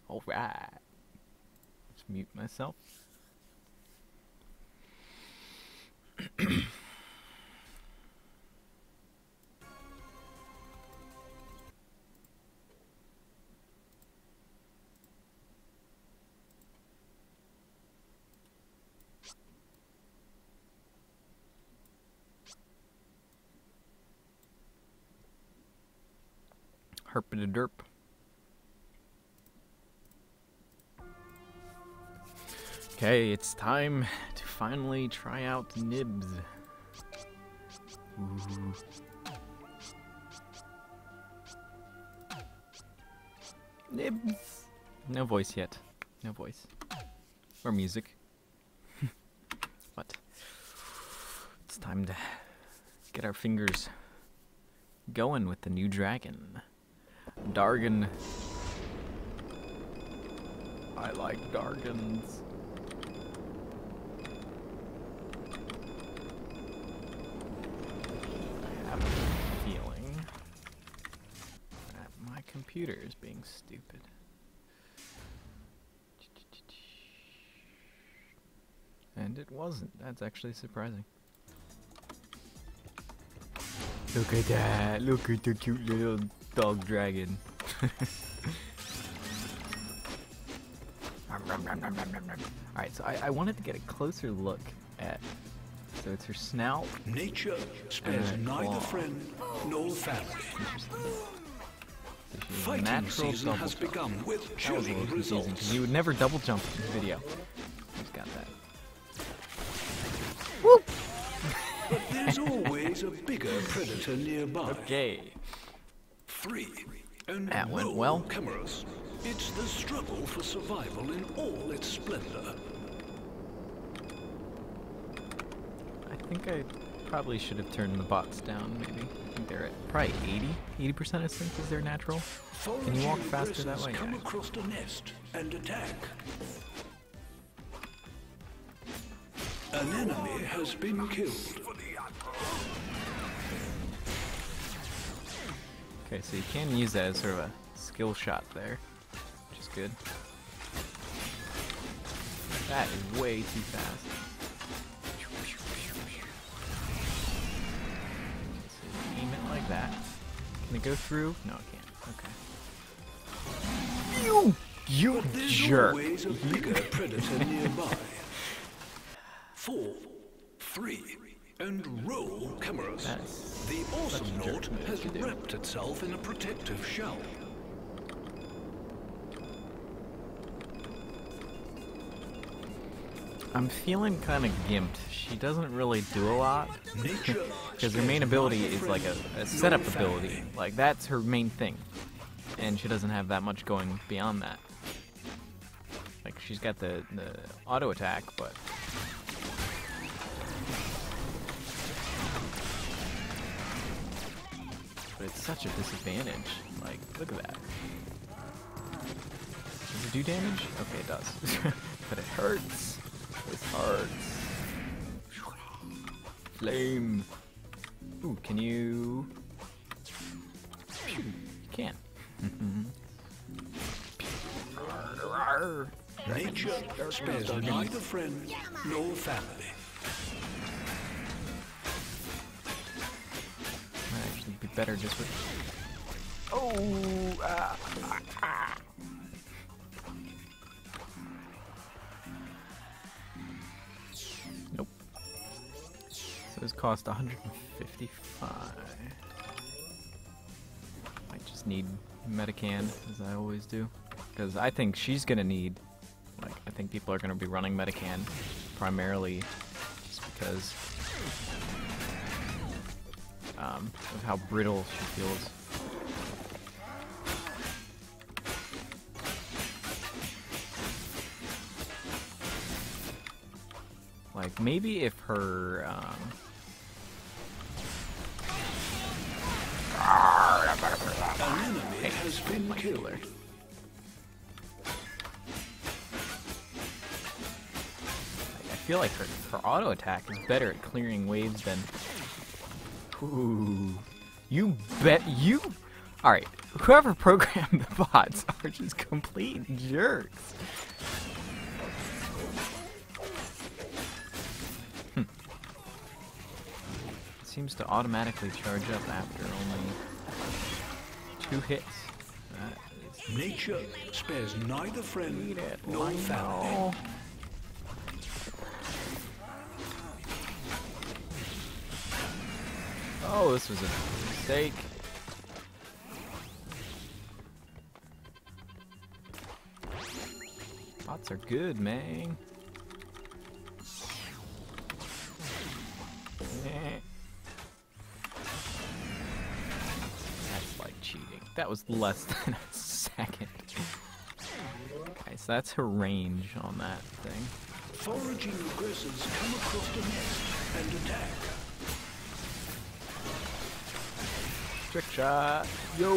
Alright. Let's mute myself. Herp-a-derp. Okay, it's time to finally try out NIBBS. Ooh. NIBBS! No voice yet. No voice. Or music. But it's time to get our fingers going with the new dragon. Dargon. I like Dargons. I have a feeling that my computer is being stupid. And it wasn't. That's actually surprising. Look at that. Look at the cute little dog dragon. Alright, so I wanted to get a closer look at. So it's her snout. Nature spares neither friend nor family. So fighting season has begun with chilling results. Because you would never double jump in the video. Who's got that? Whoop! But there's always a bigger predator nearby. Okay. 3 and that went well. Cameras. It's the struggle for survival in all its splendor. I think I probably should have turned the bots down, maybe. I think they're at probably 80% of sync is their natural. Can you walk faster that way? Come across the nest and attack. An enemy has been killed. Okay, so you can use that as sort of a skill shot there, which is good. That is way too fast. So aim it like that. Can it go through? No, it can't. Okay. You jerk! Always a bigger predator nearby. 4, 3, and roll cameras. The awesome note has wrapped itself in a protective shell. I'm feeling kind of gimped. She doesn't really do a lot. Because her main ability is like a setup ability. Like, that's her main thing. And she doesn't have that much going beyond that. Like, she's got the auto attack, but... But it's such a disadvantage. Like, look at that. Does it do damage? Okay, it does. But it hurts. It hurts. Flame. Ooh, can you... You can. Nature spares neither friend nor family. Might actually be better just with... Oh! Nope. So this cost 155. I just need Medican, as I always do. Because I think she's gonna need... Like, I think people are gonna be running Medican primarily just because... of how brittle she feels. Like, maybe if her, An enemy has been killed. I feel like her auto attack is better at clearing waves than... Ooh. You bet you... Alright, whoever programmed the bots are just complete jerks. Seems to automatically charge up after only 2 hits. Nature spares neither friend nor family. Oh, this was a mistake. Bots are good, man. That's like cheating. That was less than a second. Okay, so that's her range on that thing. Foraging aggressors come across the nest and attack. Trick shot. Yo!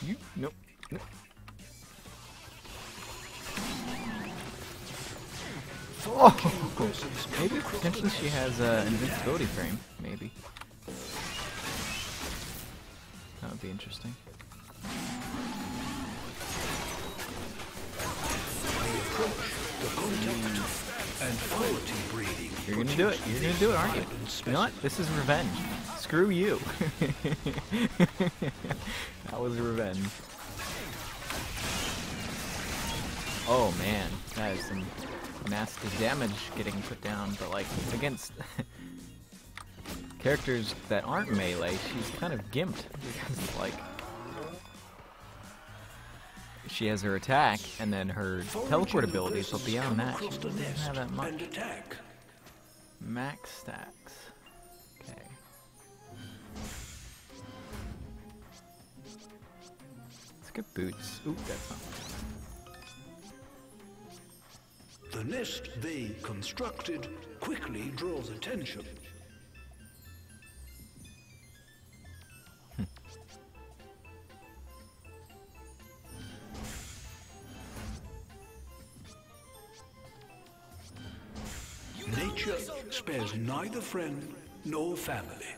You? Nope. Nope. Oh! Maybe potentially she has an invincibility frame. Maybe. That would be interesting. You're gonna do it. You're gonna do it, aren't you? You know what? This is revenge. Screw you. That was revenge. Oh man, that is some nasty damage getting put down, but like against characters that aren't melee, she's kind of gimped because like she has her attack and then her teleport abilities, but beyond that, she doesn't have that much. Max stacks. Okay. Let's get boots. Ooh, that's not. The nest they constructed quickly draws attention. Nature spares neither friend nor family.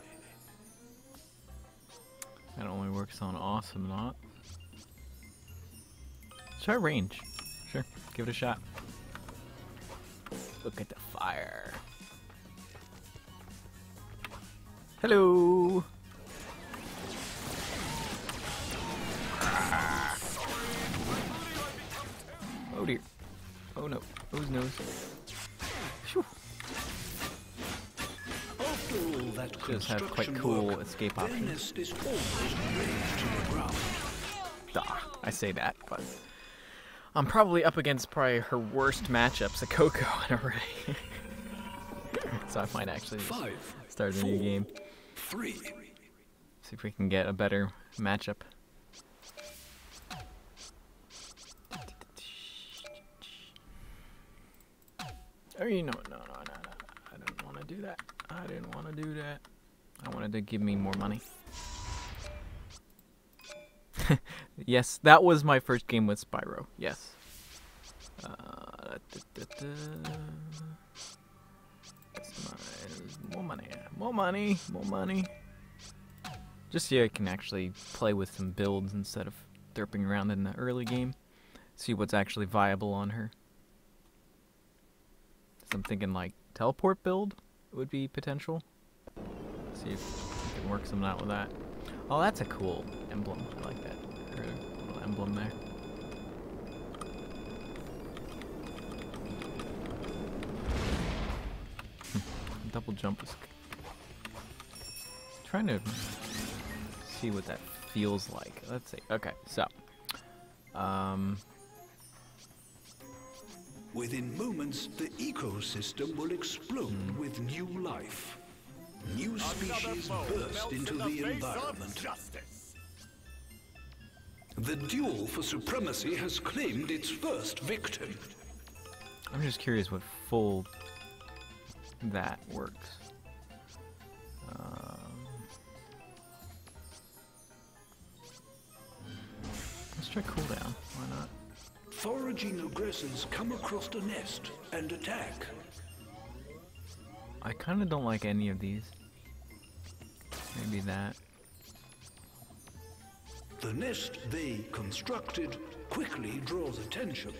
That only works on awesome, not. Try range. Sure, give it a shot. Look at the fire. Hello. Oh dear. Oh no. Whose nose? Phew. After all that does have quite cool escape options. I say that, but I'm probably up against her worst matchups at Coco already. So I might actually start a new game. 3. See if we can get a better matchup. Oh, you know, no. I didn't want to do that. I didn't want to do that. I wanted to give me more money. Yes, that was my first game with Spyro. Yes. More money. More money. More money. Just so I can actually play with some builds instead of derping around in the early game. See what's actually viable on her. So I'm thinking like teleport build would be potential. See if we can work something out with that. Oh, that's a cool emblem. I like that. Her little emblem there. Double jump is trying to see what that feels like. Let's see. Okay, so within moments, the ecosystem will explode with new life. New species burst into the environment. The duel for supremacy has claimed its first victim. I'm just curious what full that works. Let's try cooldown. Why not? Foraging aggressors come across the nest and attack. I kind of don't like any of these. Maybe that. The nest they constructed quickly draws attention.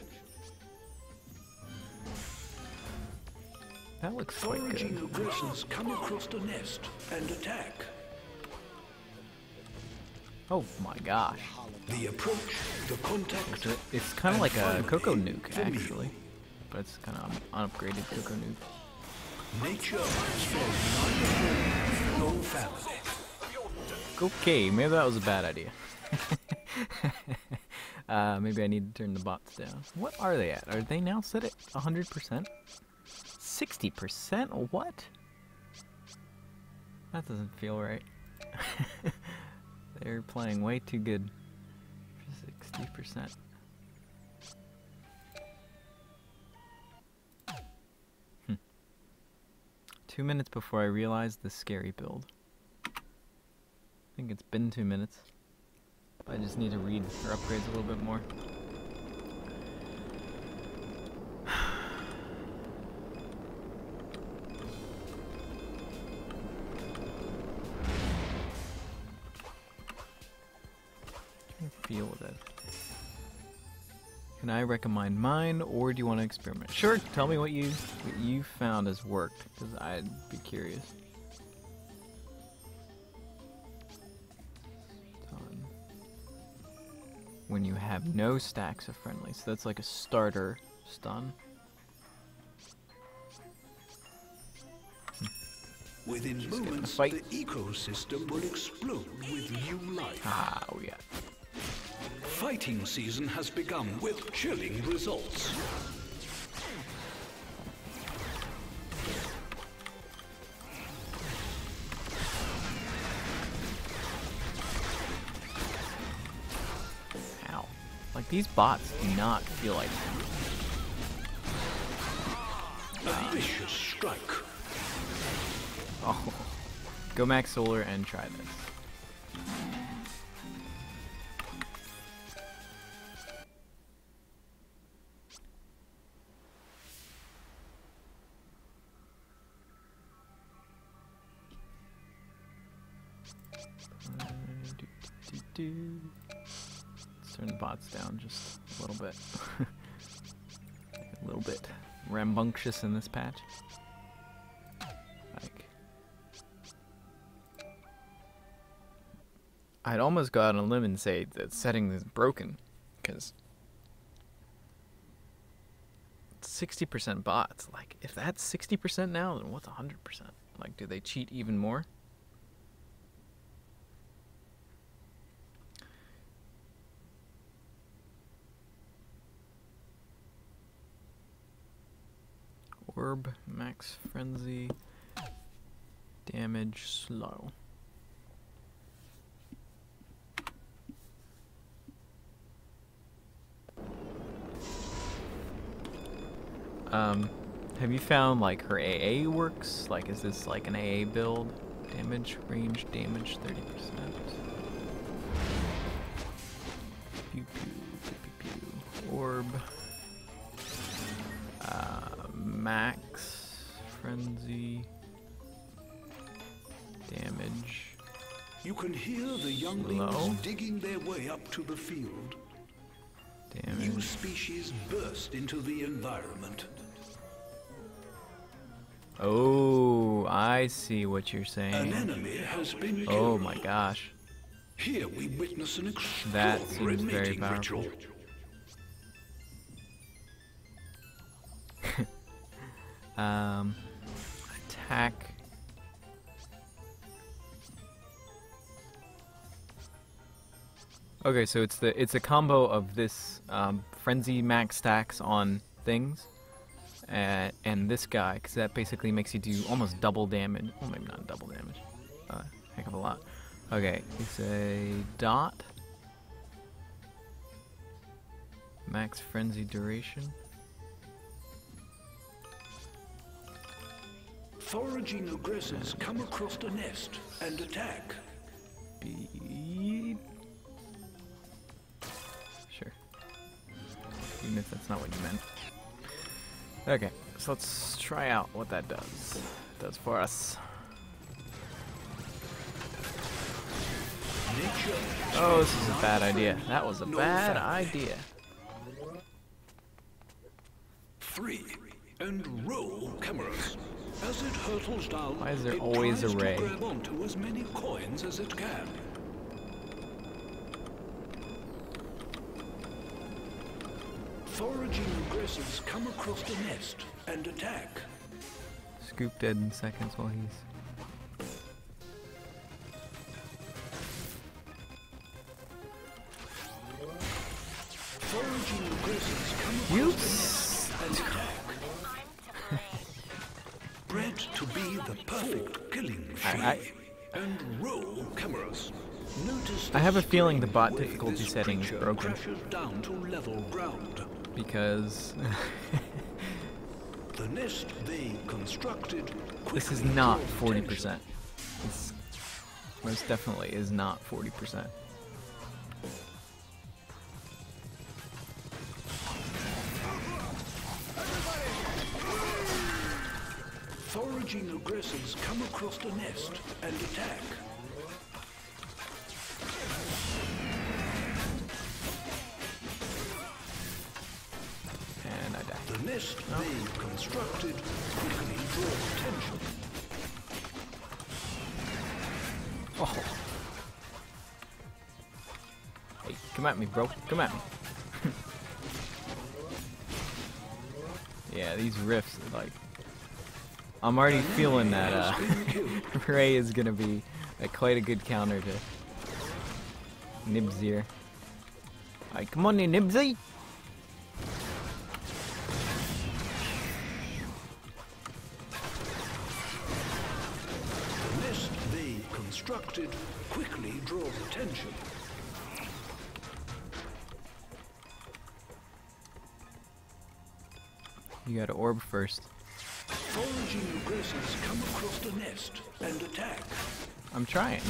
That looks quite good. Foraging aggressors come across the nest and attack. Oh my gosh. The approach, the contact. It's kind of like a Cocoa Nuke, actually. But it's kind of unupgraded Cocoa Nuke. Nature has no family. Okay, maybe that was a bad idea. Maybe I need to turn the bots down. What are they at? Are they now set at 100%? 60%? What? That doesn't feel right. They're playing way too good. 60%. 2 minutes before I realized the scary build. I think it's been 2 minutes. I just need to read her upgrades a little bit more. Feel with it. Can I recommend mine, or do you want to experiment? Sure, tell me what you found has worked, because I'd be curious. When you have no stacks of friendly, so that's like a starter stun. Within moments, the ecosystem will explode with new life. Ah, oh yeah. Fighting season has begun with chilling results. Ow. Like, these bots do not feel like... A vicious strike. Oh. Go max solar and try this. Let's turn the bots down just a little bit. A little bit rambunctious in this patch. Like, I'd almost go out on a limb and say that setting is broken, because 60% bots. Like, if that's 60% now, then what's 100%? Like, do they cheat even more? Orb, max frenzy, damage, slow. Have you found like her AA works? Like, is this like an AA build? Damage, range, damage, 30%. Pew, pew, pew, pew, pew. Orb. Max frenzy, damage. You can hear the younglings digging their way up to the field. Damage. New species burst into the environment. Oh, I see what you're saying. An enemy has been killed. Oh my gosh. Here we witness an That extraordinary seems very mating powerful. ritual. Attack. Okay, so it's a combo of this frenzy max stacks on things, and this guy, because that basically makes you do almost double damage. Well, maybe not double damage. Heck of a lot. Okay, it's a dot. Max frenzy duration. Foraging aggressors come across the nest and attack. Speed. Sure. even if that's not what you meant. Okay, so let's try out what that does for us. Oh, this is a bad idea. That was a bad idea. 3 and roll cameras. As it hurtles down, why is there it always tries a to ray? grab onto as many coins as it can. Foraging aggressors come across the nest and attack. Scoop dead in seconds while he's... Foraging aggressors come across the nest and attack. Bred to be the perfect killing tree. And roll cameras. Notice I have a feeling the bot way difficulty this setting is creature broken. crashes down to level ground. Because... The nest they constructed this is quickly not draws 40%. attention. This most definitely is not 40%. Foraging aggressors come across the nest and attack. And I die. The nest they constructed quickly draws attention. Oh. Hey, come at me, bro. Come at me. Yeah, these riffs, like... I'm already feeling that Ray is gonna be quite a good counter to NIBBS here. Alright, come on in, NIBBSy! The nest they constructed quickly draws attention. You gotta orb first. Foraging aggressors come across the nest and attack. I'm trying.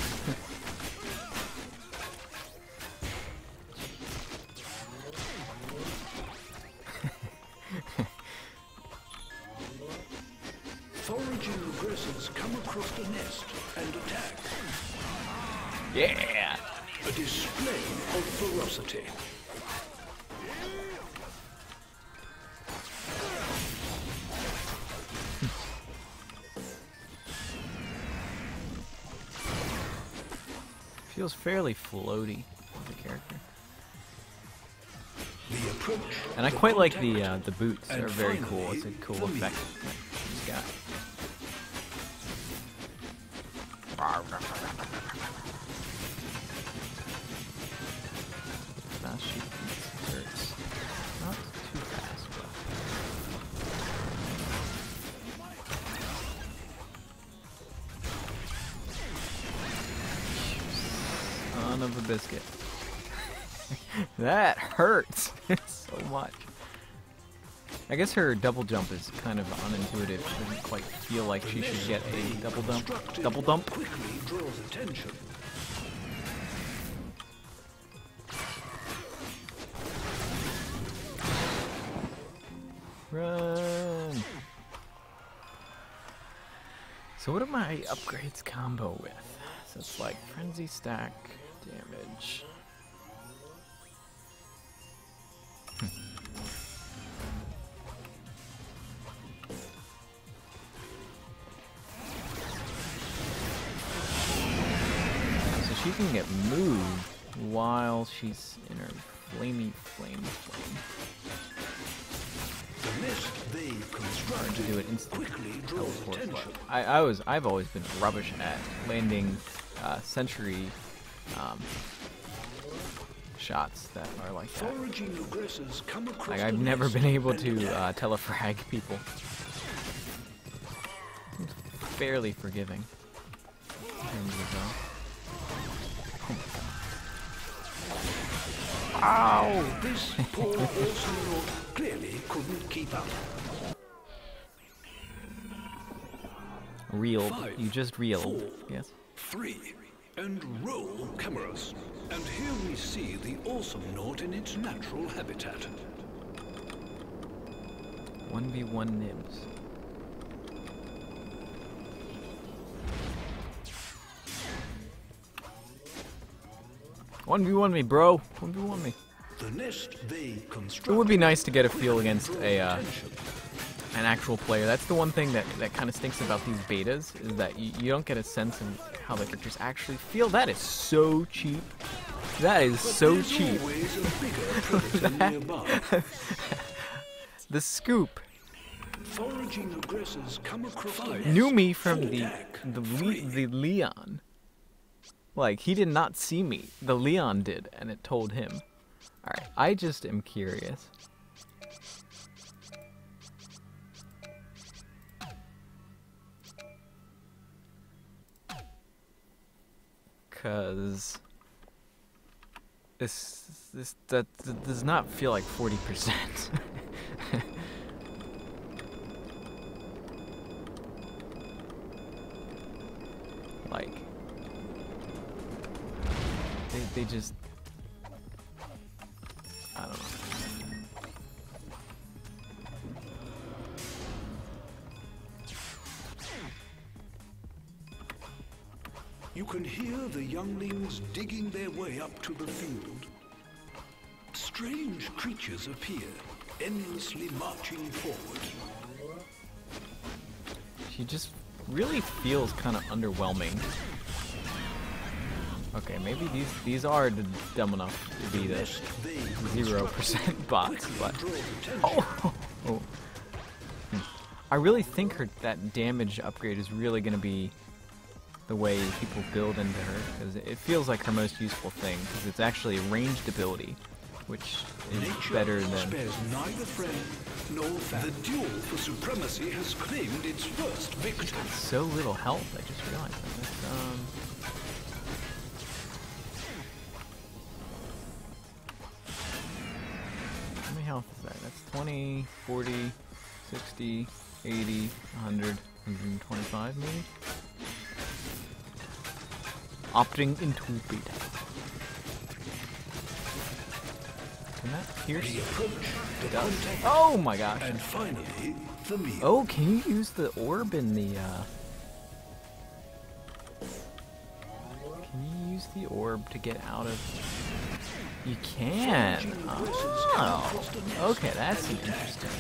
Foraging aggressors come across the nest and attack. Yeah! A display of ferocity. Feels fairly floaty as a character. The approach, And I quite like the boots. They're very cool. It's a cool effect that he's got. Fast shoot these turrets. Not too fast, but... Son of a biscuit. That hurts so much. I guess her double jump is kind of unintuitive. She doesn't quite feel like she should get a double dump. Double dump? quickly draws attention. Run! So what do my upgrades combo with? So it's like frenzy stack damage. So she can get moved while she's in her flame. The nest they constructed To do it instantly. quickly draws Teleport. attention. I've always been rubbish at landing sentry shots that are like that. Foraging aggressors come across Like the I've never nest been able and to attack. telefrag people. It's fairly forgiving. In terms of, Ow! This poor Orson clearly couldn't keep up. Reeled. 5, You just reeled. 4, Yes. 3, and roll cameras. And here we see the awesome note in its natural habitat. 1v1 NIBBS. One v one me, bro. 1v1 me. The nest they construct. It would be nice to get a feel against an actual player. That's the one thing that kind of stinks about these betas, is that you don't get a sense of how the characters actually feel. That is so cheap. That is so cheap. The scoop. Foraging aggressors come across Knew me from the Leon. Like, he did not see me. The Leon did, and it told him. Alright, I just am curious. Cause that does not feel like 40%. Like, they just, I don't know. You can hear the younglings digging their way up to the field. Strange creatures appear, endlessly marching forward. She just really feels kind of underwhelming. Okay, maybe these are dumb enough to be the 0% bots, but oh. I really think that damage upgrade is really going to be the way people build into her, because it feels like her most useful thing, because it's actually a ranged ability, which is better than. Spares neither friend nor foe. The duel for supremacy has claimed its first victory. So little health, I just realized that. How many health is that? That's 20, 40, 60, 80, 100, 125 maybe? Opting into beta. Can that pierce? It does. Oh my gosh. And finally, the meal. Oh, can you use the orb in the Can you use the orb to get out of... You can! Oh! Okay, that's an interesting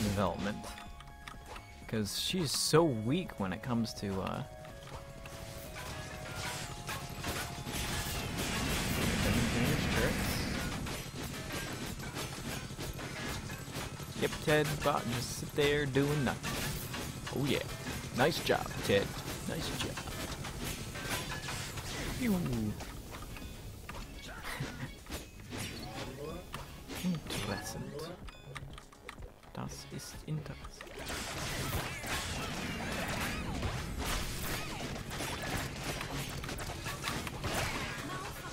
development. Because she's so weak when it comes to, Yep, Ted, bot, just sit there doing nothing. Oh yeah. Nice job, Ted. Nice job. Interessant. Das ist interessant.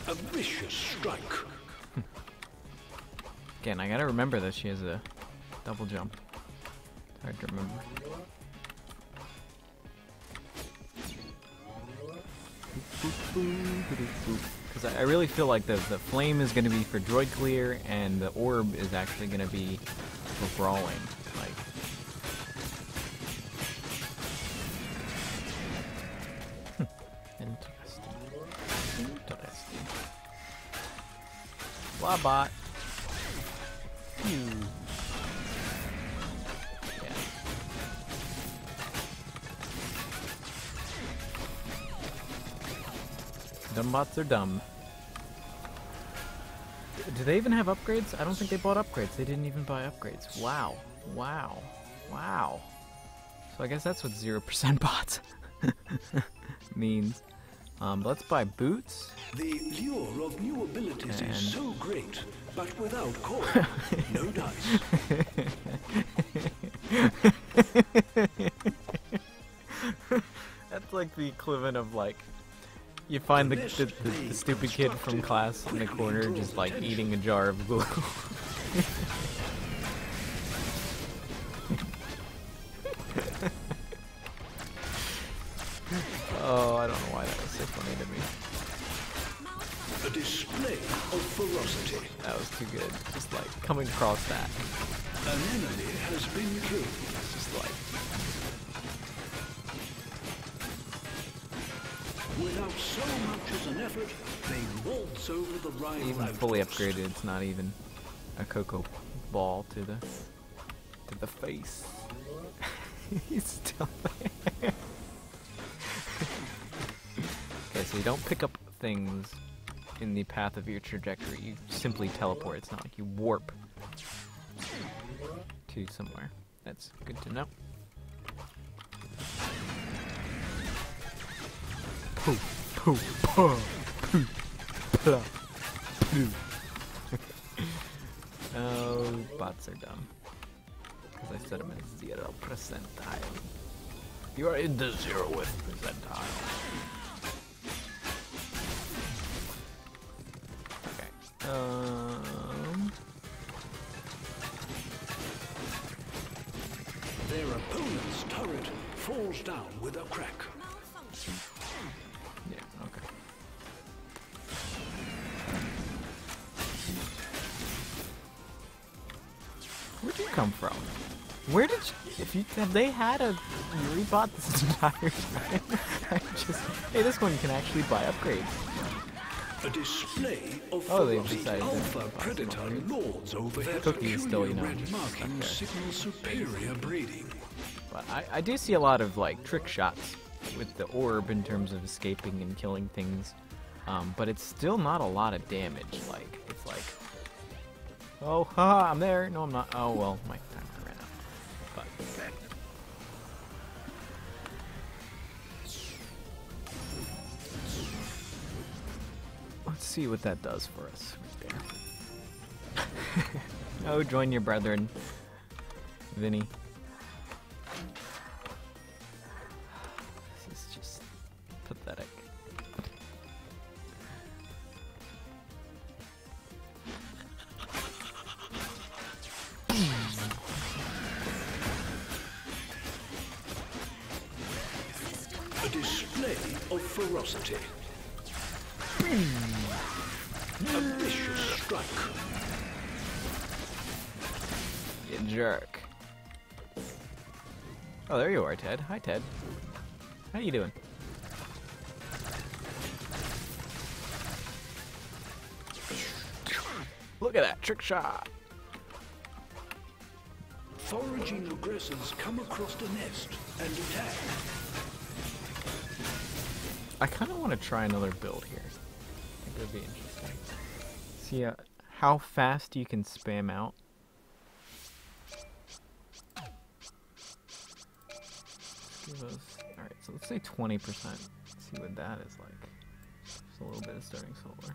A vicious strike. Again, I gotta remember that she has a double jump. It's hard to remember. Because I really feel like the flame is going to be for droid clear, and the orb is actually going to be for brawling. Like, interesting. Interesting. Blah bot. Phew. Dumb bots are dumb. Do they even have upgrades? I don't think they bought upgrades. They didn't even buy upgrades. Wow. Wow. Wow. So I guess that's what 0% bots means. Let's buy boots. The lure of new abilities is so great, but without core, no dice. That's like the equivalent of like, you find the stupid kid from class in the corner just like eating a jar of glue. Oh, I don't know why that was so funny to me. A display of ferocity. That was too good. Just like coming across that. An enemy has been killed. It's just like... Without so much as an effort, they waltz over the rival Even fully upgraded, it's not even a cocoa ball to the face. He's still there. Okay, so you don't pick up things in the path of your trajectory. You simply teleport. It's not like you warp to somewhere. That's good to know. Poo, poo, poo, poo, poo, poo. Oh, bots are dumb. Because I set them in 0 percentile. You are in the 0th percentile. Their opponent's turret falls down with a crack. Yeah, okay. Where'd you come from? Where did you, have they had a Yuri bot this entire time? I just, hey, this one can actually buy upgrades. A display of they've decided alpha predator lords over their Cookie is still, you know, red markings signal superior breeding. But I do see a lot of like trick shots with the orb in terms of escaping and killing things, but it's still not a lot of damage. Like it's like, oh, haha, I'm there. No, I'm not. Oh well, my time ran out. But let's see what that does for us right there. Oh, join your brethren, Vinny. This is just pathetic. A display of ferocity. A vicious strike. You jerk. Oh, there you are, Ted. Hi, Ted. How you doing? Look at that trick shot. Foraging aggressors come across the nest and attack. I kind of want to try another build here. I think it would be interesting. See how fast you can spam out. Alright, so let's say 20%. See what that is like. Just a little bit of starting solar.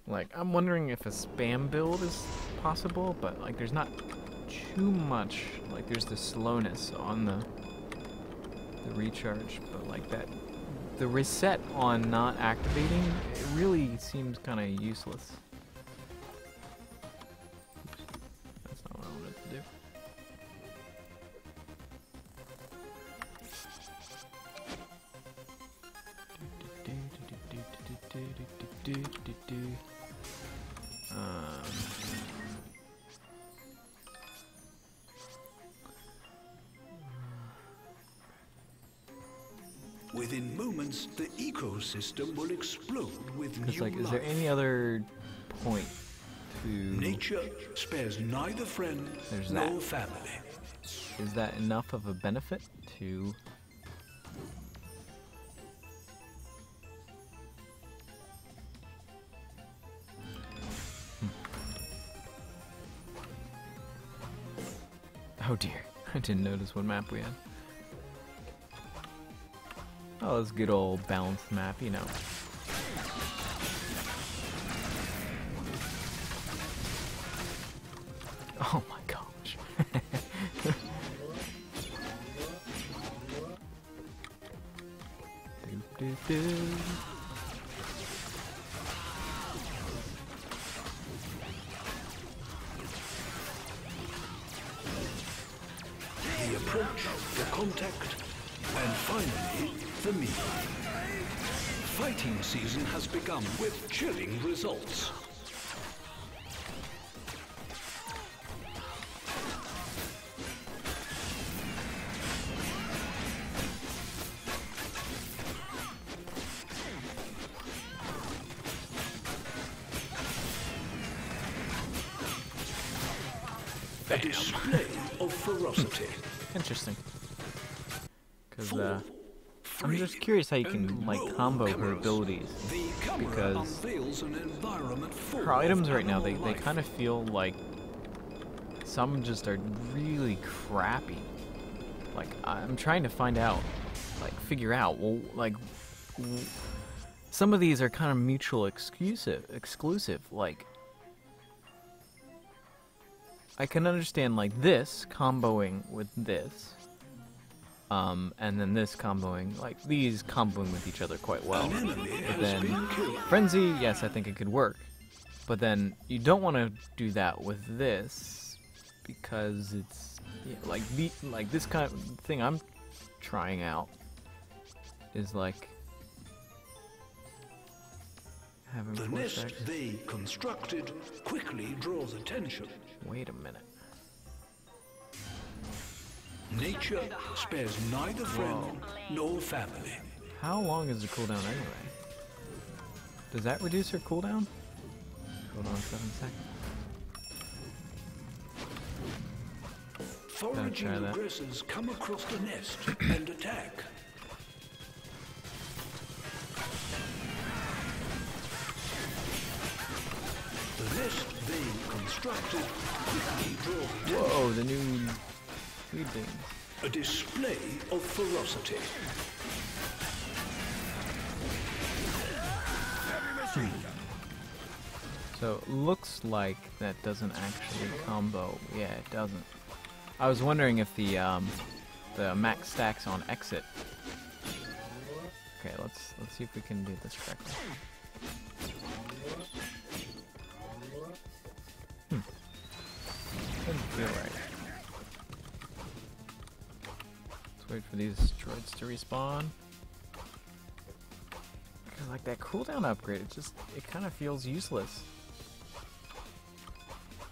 Like, I'm wondering if a spam build is possible, but like there's not too much. Like there's the slowness on the recharge, but like that, the reset on not activating, it really seems kind of useless. Oops. That's not what I wanted to do. Within moments, the ecosystem will explode with new Like, is life. there any other point to... Nature spares neither friend There's nor that. family. Is that enough of a benefit to... Oh dear, I didn't notice what map we had. Oh, this good old balanced map, you know. Oh my gosh. do, do, do. The approach, the contact, and finally, the meal. fighting season has begun with chilling results. A display of ferocity. Interesting. Because I'm just curious how you can like combo her abilities, because her items right now they kind of feel like some just are really crappy. Like I'm trying to find out, like figure out, well, like some of these are kind of mutual exclusive. Like I can understand like this comboing with this. And then this comboing, like these comboing with each other quite well. But then Frenzy, yes, I think it could work. But then you don't want to do that with this because it's like this kind of thing I'm trying out is like having the nest they constructed quickly draws attention. Wait a minute. Nature spares neither friend nor family. How long is the cooldown anyway? Does that reduce her cooldown? Hold on 7 seconds. Foraging aggressors come across the nest and attack. The nest they constructed quickly draws attention. Whoa, the new food things. A display of ferocity. So it looks like that doesn't actually combo. Yeah, it doesn't. I was wondering if the max stacks on exit. Okay, let's see if we can do this correctly. Doesn't feel right. Wait for these droids to respawn. Cause like that cooldown upgrade, it kind of feels useless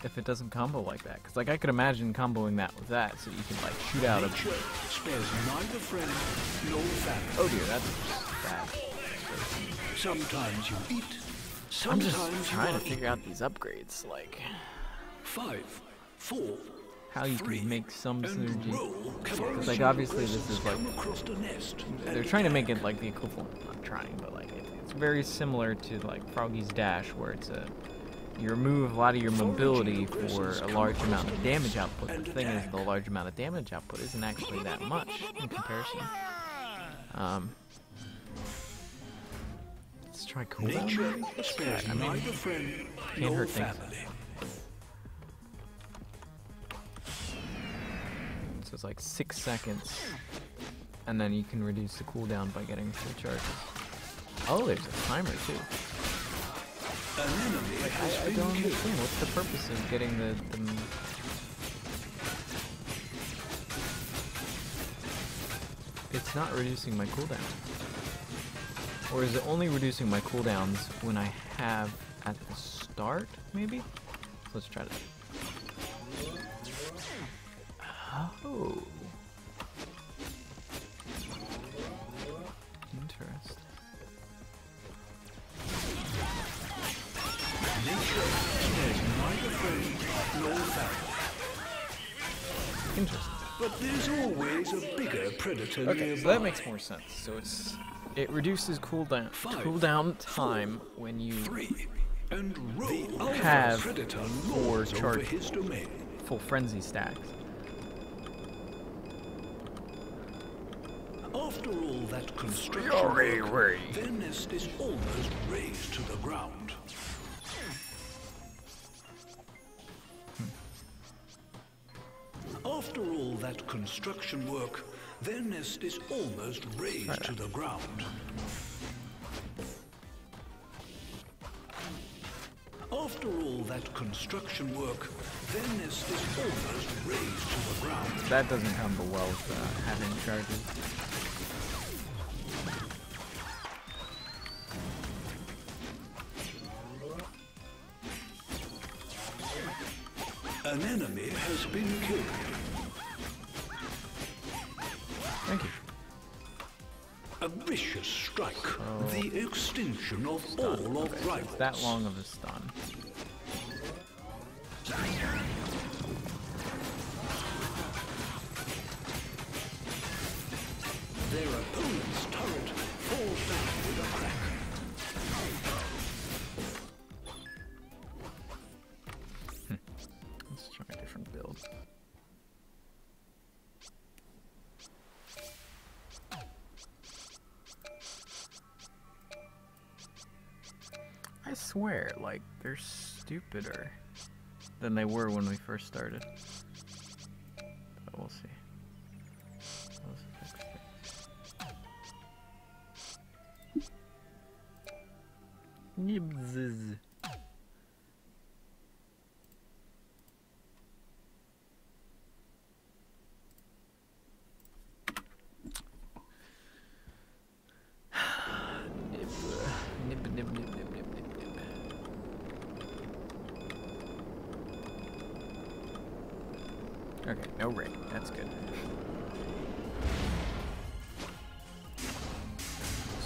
if it doesn't combo like that. Cause like I could imagine comboing that with that, so you can like shoot out of. Spares neither friend nor family. Oh dear, that's bad. Sometimes you eat. I'm Sometimes just trying to figure out these upgrades, like 5, 4. How you can make some synergy. Because like obviously this is like they're trying to make it like the equivalent. Not trying, but like it's very similar to like Froggy's Dash, where it's you remove a lot of your mobility for a large amount of damage output. But the thing is, the large amount of damage output isn't actually that much in comparison. Let's try cooldown. I mean, can't hurt things. So it's like 6 seconds, and then you can reduce the cooldown by getting 3 charges. Oh, there's a timer too. I don't understand. What's the purpose of getting the It's not reducing my cooldown. Or is it only reducing my cooldowns when I have at the start, maybe? Let's try that. Oh. Interesting. Interesting. But there's always a bigger predator Okay, so that makes more sense. So it reduces cooldown time when you have 4 charge full frenzy stacks. After all that construction work, their nest is almost razed to the ground. After all that construction work, their nest is almost razed to the ground. After all that construction work, their nest is almost razed to the ground. That doesn't combo well with having charges. An enemy has been killed. Thank you. A vicious strike. The extinction of all of rivals. It's that long of a stun. Their opponent's turret falls back with a crack. Let's try a different build. I swear, like, they're stupider than they were when we first started. But we'll see. NIBBS. Okay, no ring. That's good.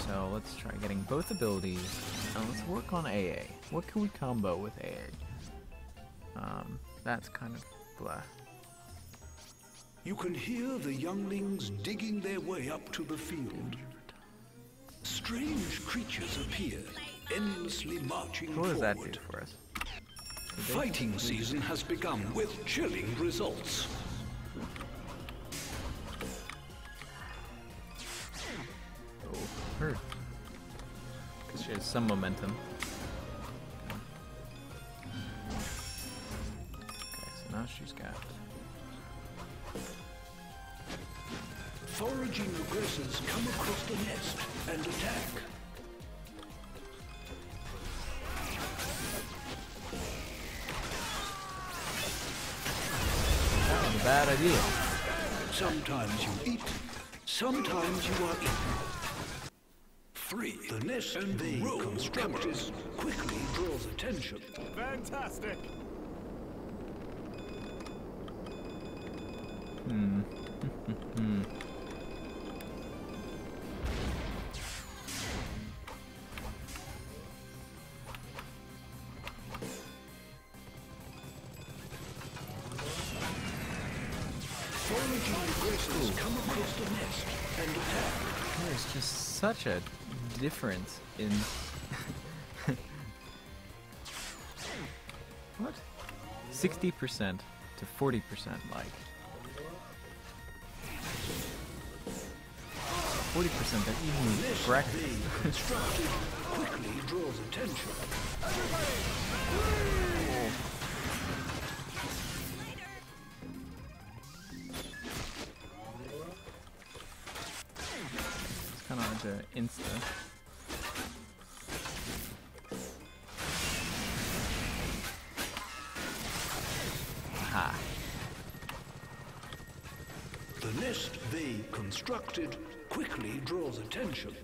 So let's try getting both abilities. Let's work on AA. What can we combo with AA? That's kind of blah. You can hear the younglings digging their way up to the field. Strange creatures appear, endlessly marching What does forward. that do for us? Fighting season has begun with chilling results. Oh, her. Because she has some momentum. Okay, so now she's got. Foraging aggressors come across the nest and attack. That was a bad idea. Sometimes you eat, sometimes you are eaten. 3. The nest and the constructed quickly draws attention. Fantastic! Foraging aggressors come across the nest and attack. There's just such a difference in. What? 60% to 40%, like. 40%, they're eating breakfast. Constructed quickly draws attention. It's kind of hard to insta. Aha. The nest they constructed quickly draws attention.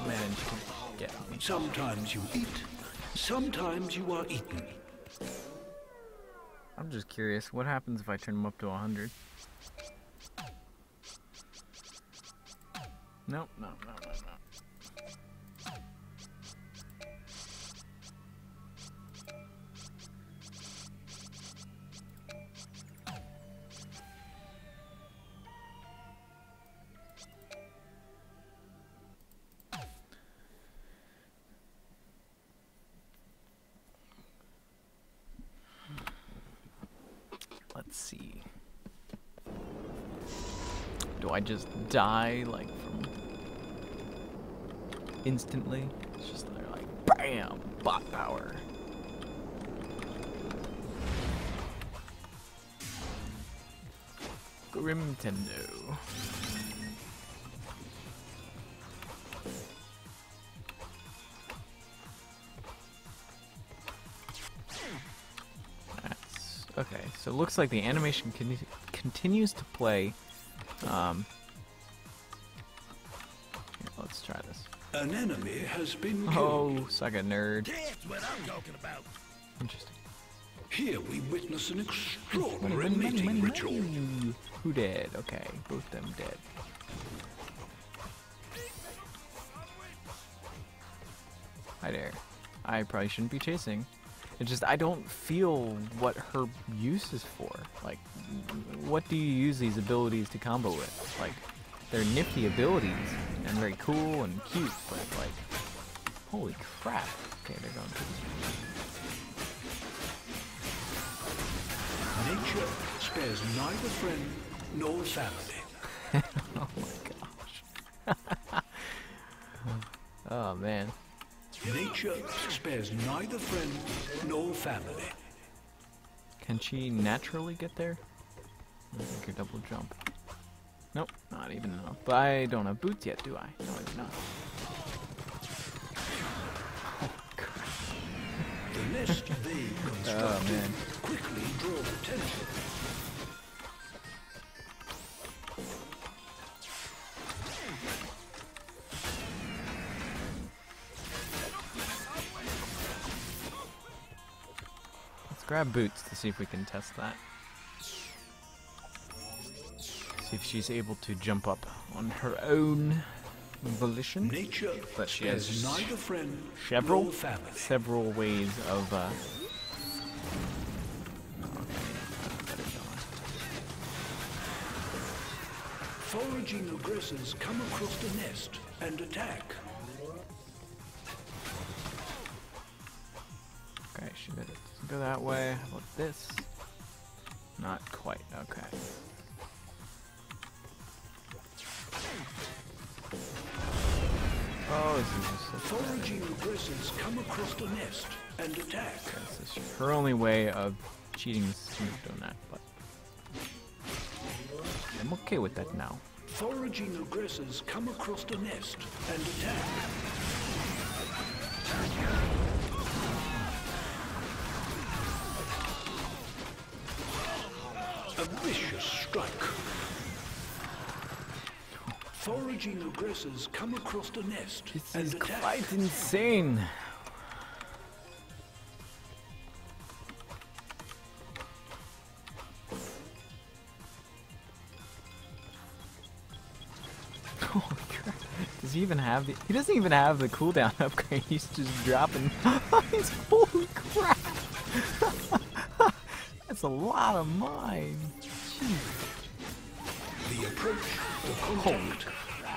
Managed to get me. Sometimes you eat, sometimes you are eaten. I'm just curious, what happens if I turn them up to 100? Nope, no. Let's see. Do I just die, like, from instantly? It's just like, BAM! Bot power. Grimtendo. Okay, so it looks like the animation continues to play Let's try this. An enemy has been killed. Oh, suck it, nerd. That's what I'm talking about. Interesting. Here we witness an extraordinary mating ritual. Who dead? Okay, both them dead. Hi there. I probably shouldn't be chasing. It's just I don't feel what her use is for. Like, what do you use these abilities to combo with? Like, they're nifty abilities and very cool and cute, but like, holy crap. Okay, they're going to. Nature spares neither friend nor family. Oh my gosh. Oh man. Nature spares neither friend nor family. Can she naturally get there? I think her double jump. Nope, not even enough. But I don't have boots yet, do I? No, I do not. Oh, crap. The nest they constructed man. quickly draws attention. Let's grab boots to see if we can test that. See if she's able to jump up on her own volition. Nature But she has spares neither friend several nor family. ways of Foraging aggressors come across the nest and attack. okay, she did it. Go that way. How about this? Not quite. Okay. Oh, this is just so Foraging aggressors come across the nest and attack. this is her only way of cheating Smooth Donut, but I'm okay with that now. Foraging aggressors come across the nest and attack. A vicious strike. Foraging aggressors come across the nest This and is attack. quite insane. Holy crap. Does he even have the... He doesn't even have the cooldown upgrade. He's just dropping... He's... Holy crap. That's a lot of mine. Jeez. The approach, the contact,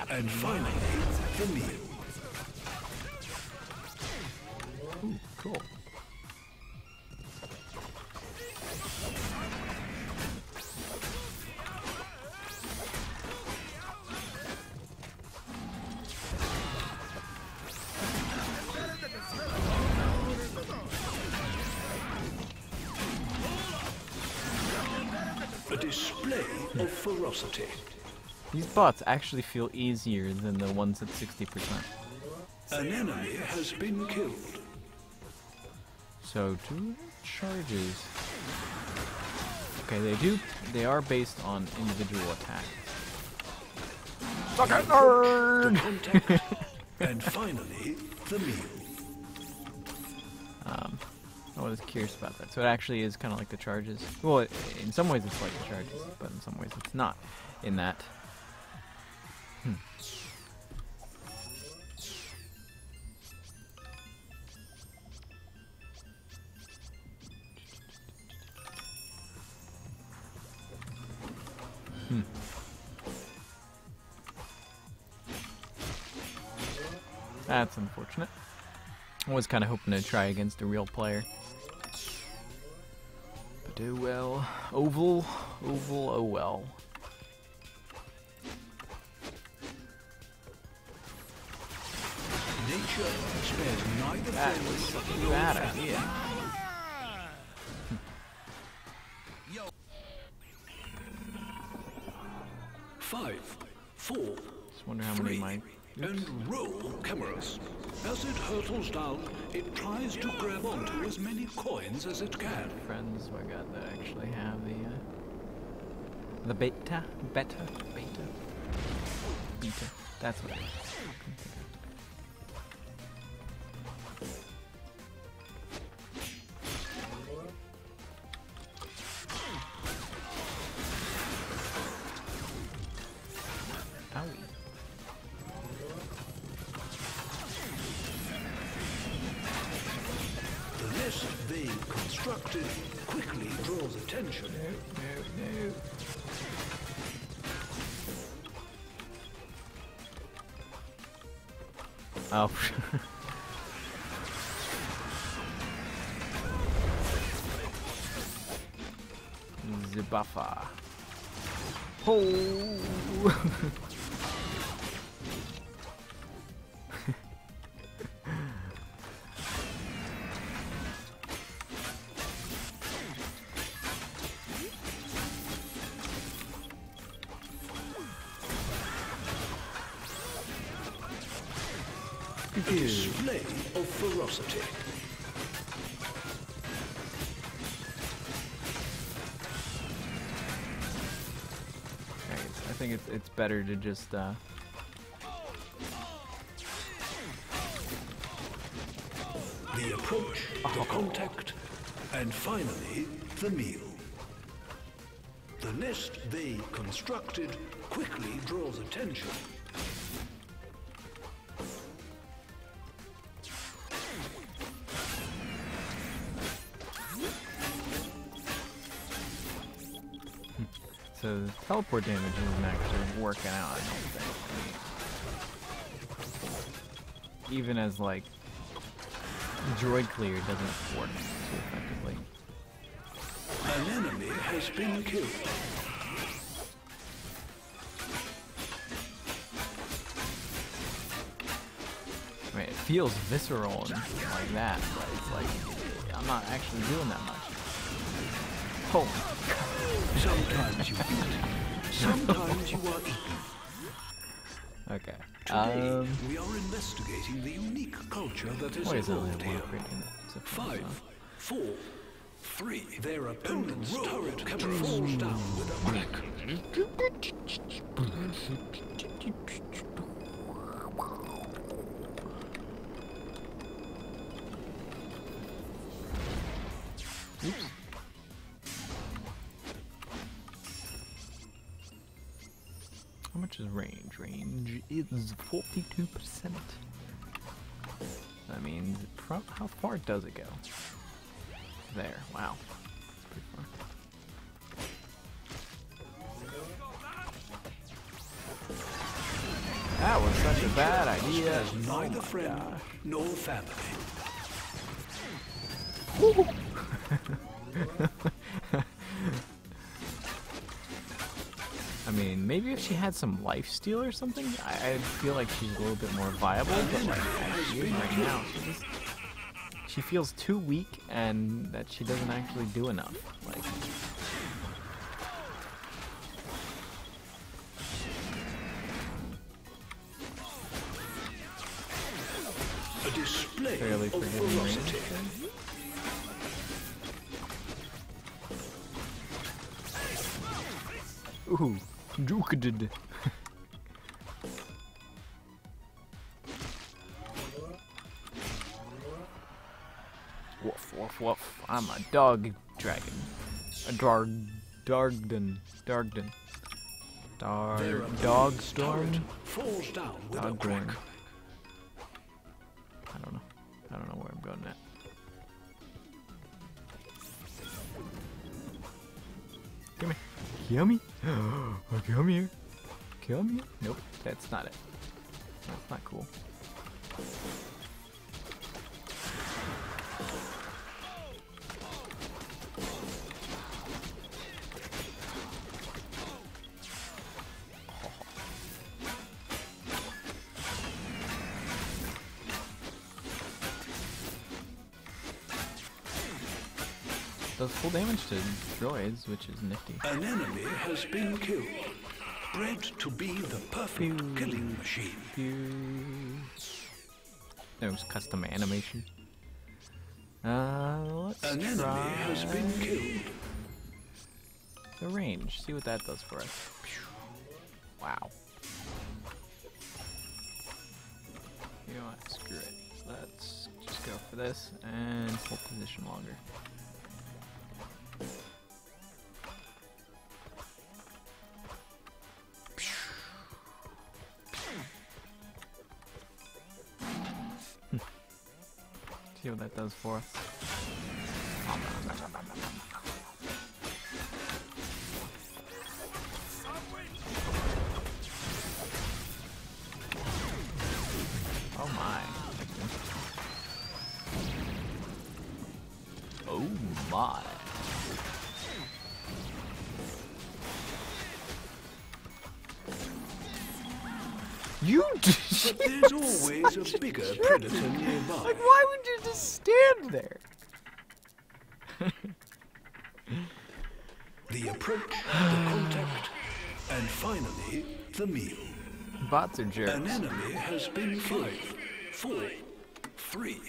and finally, the meal. Ooh, cool. A display of ferocity. These bots actually feel easier than the ones at 60%. An enemy has been killed. So, two charges. Okay, they do. They are based on individual attacks. Suck it, The nerd! contact, and finally, the meal. I was curious about that. So it actually is kind of like the charges. Well, in some ways it's like the charges, but in some ways it's not. In that. That's unfortunate. I was kind of hoping to try against a real player. But do well. Oval, oh well. Nature spares neither That friend was such a nor bad family. idea. Five, four, Just wonder how many three, my... and roll cameras. As it hurtles down, it tries to grab onto as many coins as it can. friends I got that actually have the beta. That's what it is. Owie. The nest they constructed quickly draws attention. No. Oh. The buffer. Oh. A display of ferocity. I think it's better to just The approach, the contact, and finally the meal. The nest they constructed quickly draws attention. so the teleport damage isn't actually working out, I don't think. Even as like droid clear doesn't work too effectively. An enemy has been killed. I mean, it feels visceral and like that, but it's like I'm not actually doing that much. Oh. Sometimes you eat, sometimes you are eaten. Okay. Today, we are investigating the unique culture that has evolved here. 5, 4, 3. Their opponent's turret falls down with a crack. Oops. How much is range? Range is 42%. That means, how far does it go? There. Wow. That's pretty far. That was such a bad idea. Neither friend nor family. I mean, maybe if she had some lifesteal or something, I feel like she's a little bit more viable, but like, as she is right now, she feels too weak and that she doesn't actually do enough. Like, A display fairly of forgiving ferocity. range. Ooh, juked. Woof, woof, woof. I'm a dog dragon. A Dargden. Dog storm? Falls down with a Dog crack. dorn. I don't know. I don't know where I'm going at. Come here. Kill me? Come here. Kill me? Nope, that's not it. That's not cool. Does full damage to droids, which is nifty. An enemy has been killed. Bred to be the perfect killing machine. There was custom animation. Let's An enemy try has been killed. the range. See what that does for us. Wow. this and hold position longer. See what that does for us. Oh my. Oh my. You But there's always a bigger predator nearby. Like, why would you just stand there? The approach, the contact, and finally, the meal. Bots are jerks. An enemy has been 5, 4, 3,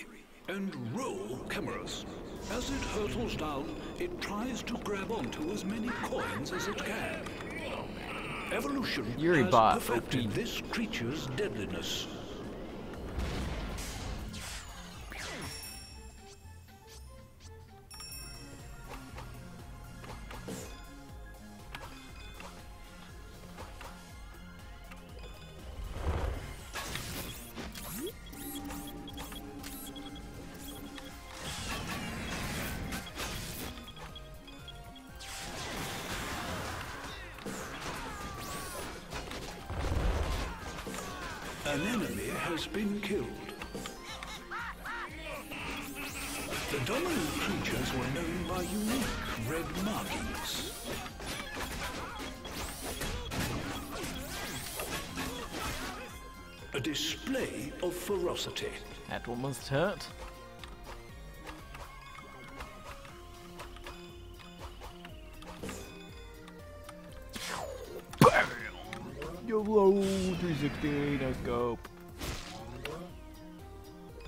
and roll cameras. As it hurtles down, it tries to grab onto as many coins as it can. Evolution Yuri has bot, perfected OP. this creature's deadliness. An enemy has been killed. The dominant creatures were known by unique red markings. A display of ferocity. That one must hurt. YOLO 360, no scope.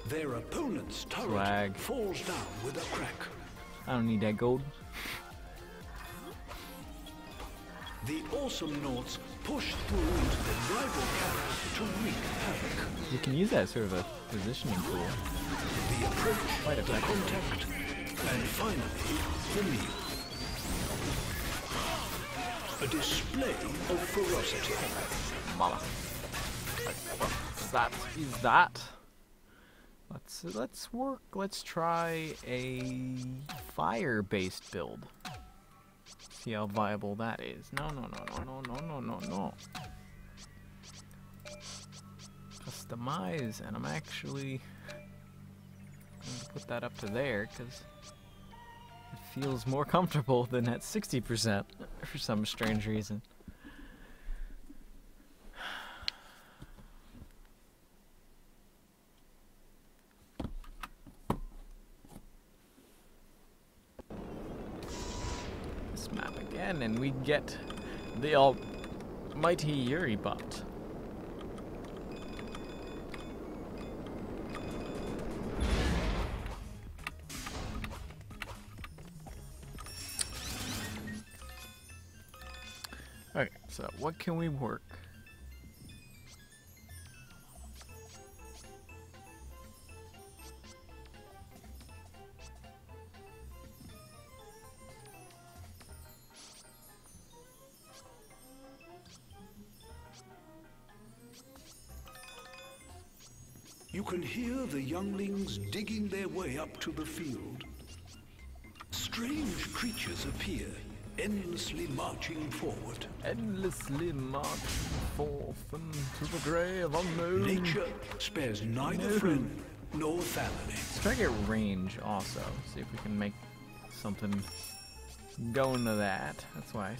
Their opponent's turret Swag. falls down with a crack. I don't need that gold. The awesome Noughts push through into the rival camp to wreak havoc. You can use that sort of a positioning tool. The approach, Quite the effective. contact, and finally, the meal. A display of ferocity. Mama. That is that. Let's work. Let's try a fire-based build. See how viable that is. No. Customize, and I'm actually going to put that up to there because it feels more comfortable than at 60% for some strange reason. This map again, and we get the almighty Yuri bot. Okay, so what can we work? You can hear the younglings digging their way up to the field. Strange creatures appear, endlessly marching forward. Endlessly marching forth into the grave unknown. Nature spares neither friend nor family. Let's try to get range also. See if we can make something go into that. That's why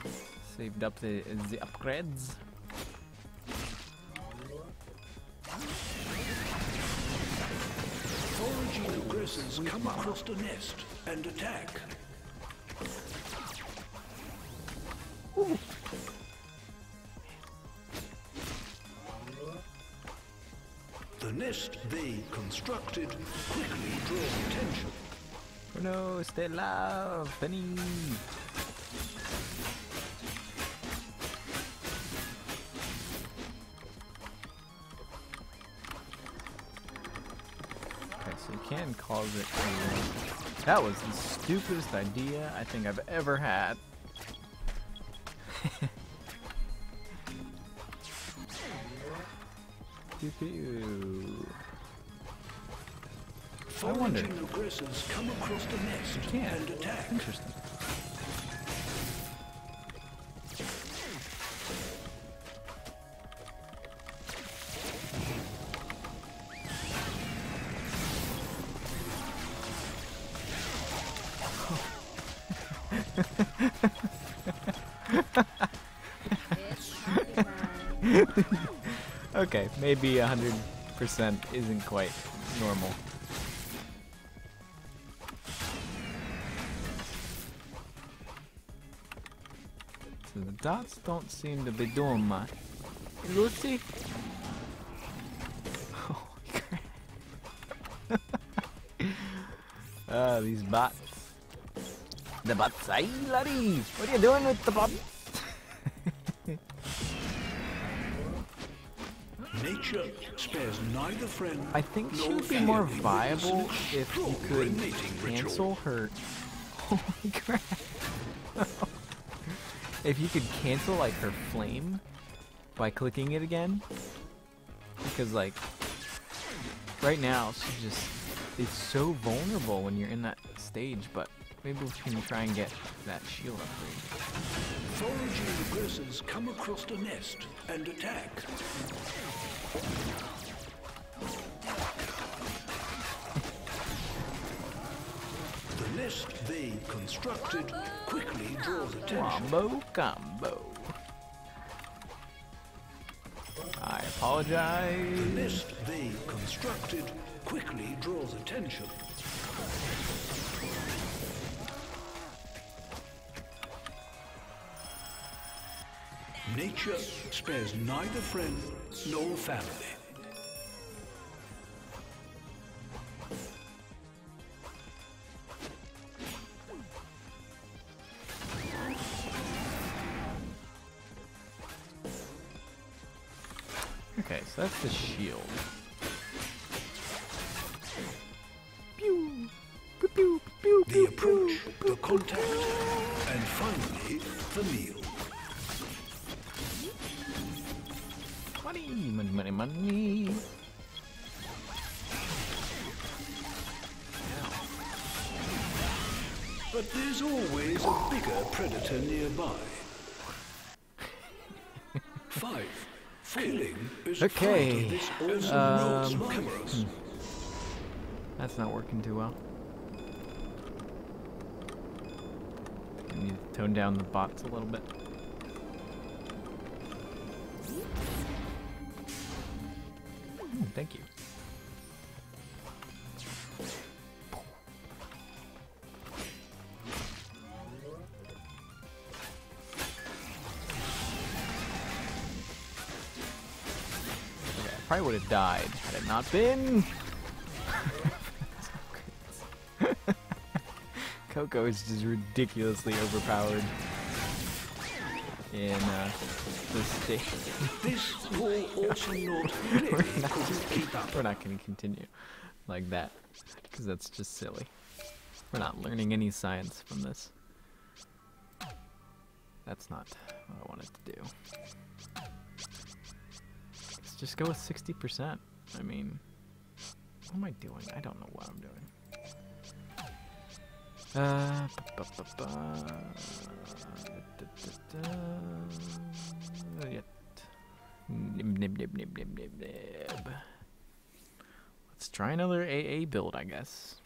I saved up the upgrades. Foraging aggressors come across the nest and attack. Ooh. The nest they constructed quickly draws attention. Oh no, stay alive, Penny. can cause it to... That was the stupidest idea I think I've ever had. I wonder. Aggressors come across the nest and attack. Interesting. Okay, maybe 100% isn't quite normal. So the dots don't seem to be doing much. Lucy? Holy crap. These bots. The bots, ay, laddie! What are you doing with the bots? Nature spares neither friend. I think she would be more viable if you could cancel her. Holy crap. If you could cancel like her flame by clicking it again. Because like right now she just is so vulnerable when you're in that stage, but maybe we can try and get that shield upgrade. Foraging aggressors come across the nest and attack. The nest they constructed quickly draws attention. Wombo combo. I apologize. The nest they constructed quickly draws attention. Nature spares neither friend nor family. Okay, so that's the shield. Pew, pew, pew, pew, The pew, approach, pew, the contact, and finally, the meal. Money, money, money, money. But there's always a bigger predator nearby. 5. Killing is Okay. part of this awesome road's cameras. That's not working too well. I need to tone down the bots a little bit. Thank you. Okay, I probably would have died had it not been. Coco is just ridiculously overpowered in this stage. This will also not really couldn't keep up. We're not going to continue like that, because that's just silly. We're not learning any science from this. That's not what I wanted to do. Let's just go with 60%. I mean, what am I doing? I don't know what I'm doing. Nib. Let's try another AA build, I guess.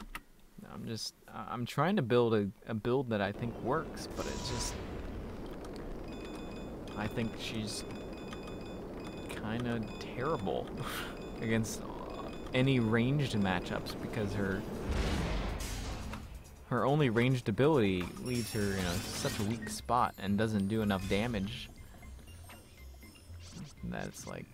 I'm trying to build a build that I think works, but it just, I think she's kind of terrible against any ranged matchups because her only ranged ability leaves her in such a weak spot and doesn't do enough damage. That's like,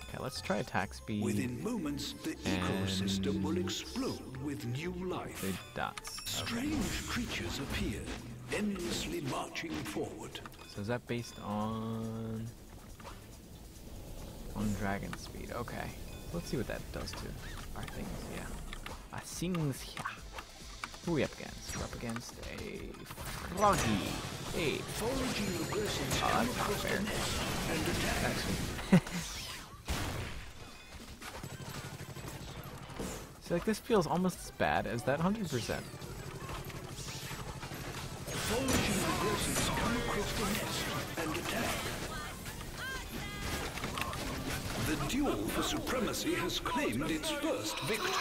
okay, let's try attack speed. Within moments, the ecosystem will explode with new life. The dots. Strange creatures appear, endlessly marching forward. So is that based on dragon speed? Okay. Let's see what that does to our things. Yeah, our things. Yeah. Who are we up against? We're up against a froggy. Hey. Foraging aggressors Oh, come that's not across fair. the nest and attack. See, like, this feels almost as bad as that 100%. Foraging aggressors come across the nest and attack. The duel for supremacy has claimed its first victim.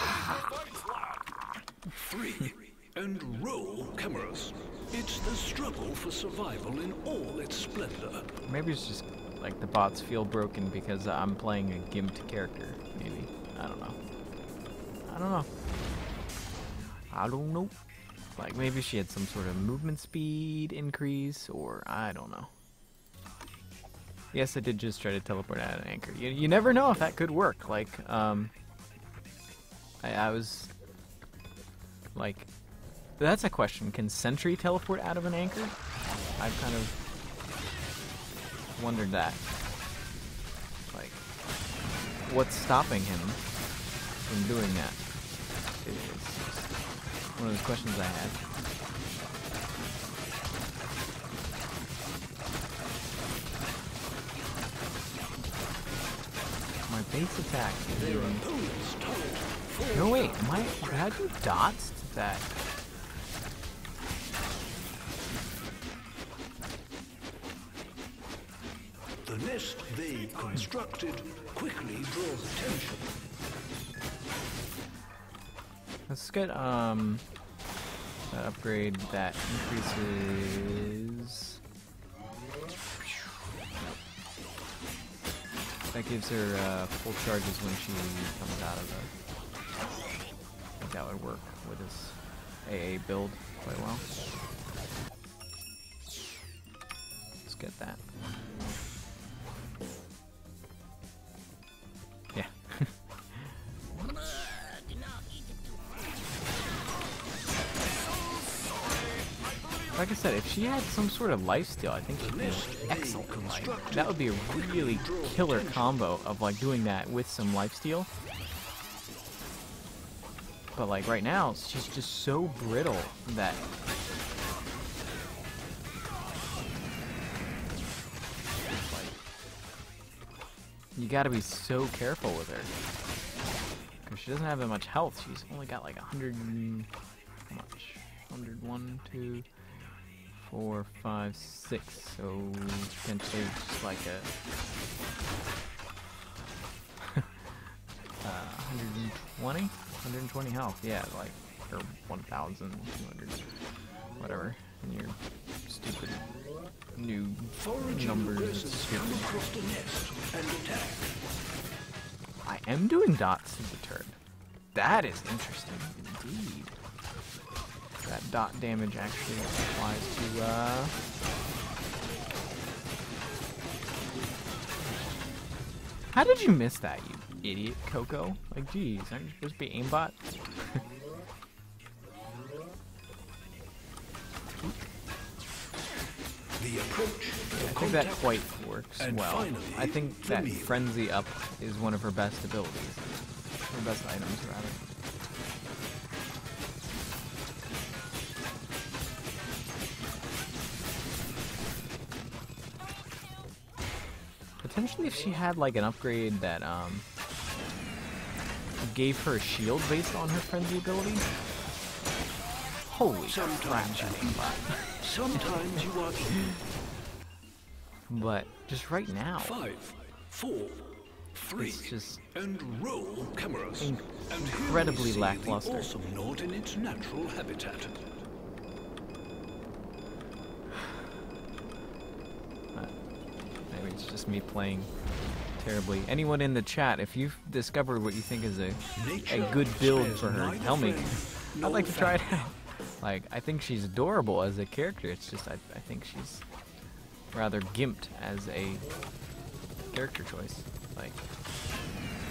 3 and roll cameras. It's the struggle for survival in all its splendor. Maybe it's just like the bots feel broken because I'm playing a gimped character. Maybe. I don't know. I don't know. Like, maybe she had some sort of movement speed increase, or I don't know. Yes, I did just try to teleport out of an anchor. You never know if that could work. Like, I was like, that's a question. Can Sentry teleport out of an anchor? I've kind of wondered that. Like, what's stopping him from doing that? It's just one of those questions I had. My base attack is doing... No, wait, had you dots that... The nest they constructed quickly draws attention. Let's get, that upgrade that increases... That gives her, full charges when she comes out of the... I think that would work with this AA build quite well. Let's get that. Yeah. Like I said, if she had some sort of lifesteal, I think she'd be excellent. Like, that would be a really killer combo of like doing that with some lifesteal. But like right now, she's just so brittle that like, you gotta be so careful with her. Because she doesn't have that much health. She's only got like 100 and... how much? 101, 2, 4, 5, 6. So potentially just like a 120 health. Yeah, like, or 1,200, whatever. And your stupid new numbers. I am doing dots to deter. That is interesting indeed. That dot damage actually applies to, How did you miss that, you idiot, Coco? Like, geez, aren't you supposed to be aimbot? The approach. I think that quite works well. I think that Frenzy Up is one of her best abilities. Her best items, rather. Potentially if she had like an upgrade that gave her a shield based on her frenzy ability. Holy crap, that aimbot. Sometimes you are. But just right now, 5, 4, 3, it's just and roll cameras. incredibly lackluster. The awesome node in its natural habitat. Maybe it's just me playing terribly. Anyone in the chat, if you've discovered what you think is a good build for her, tell me. I'd like to try it out. Like, I think she's adorable as a character. It's just, I think she's rather gimped as a character choice. Like,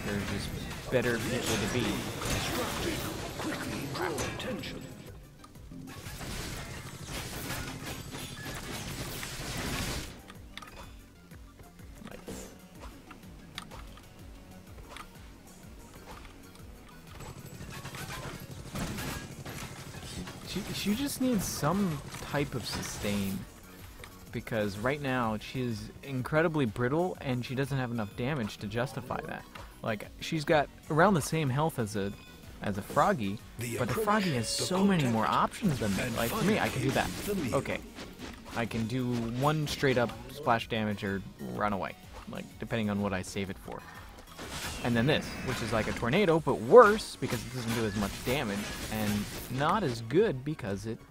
there's just better people to be. Quickly draw attention. She just needs some type of sustain. Because right now, she's incredibly brittle, and she doesn't have enough damage to justify that. Like, she's got around the same health as a Froggy, but the Froggy has so many more options than me. Like, for me, I can do that. Okay. I can do one straight up splash damage or run away. Like, depending on what I save it for. And then this, which is like a tornado, but worse because it doesn't do as much damage, and not as good because it's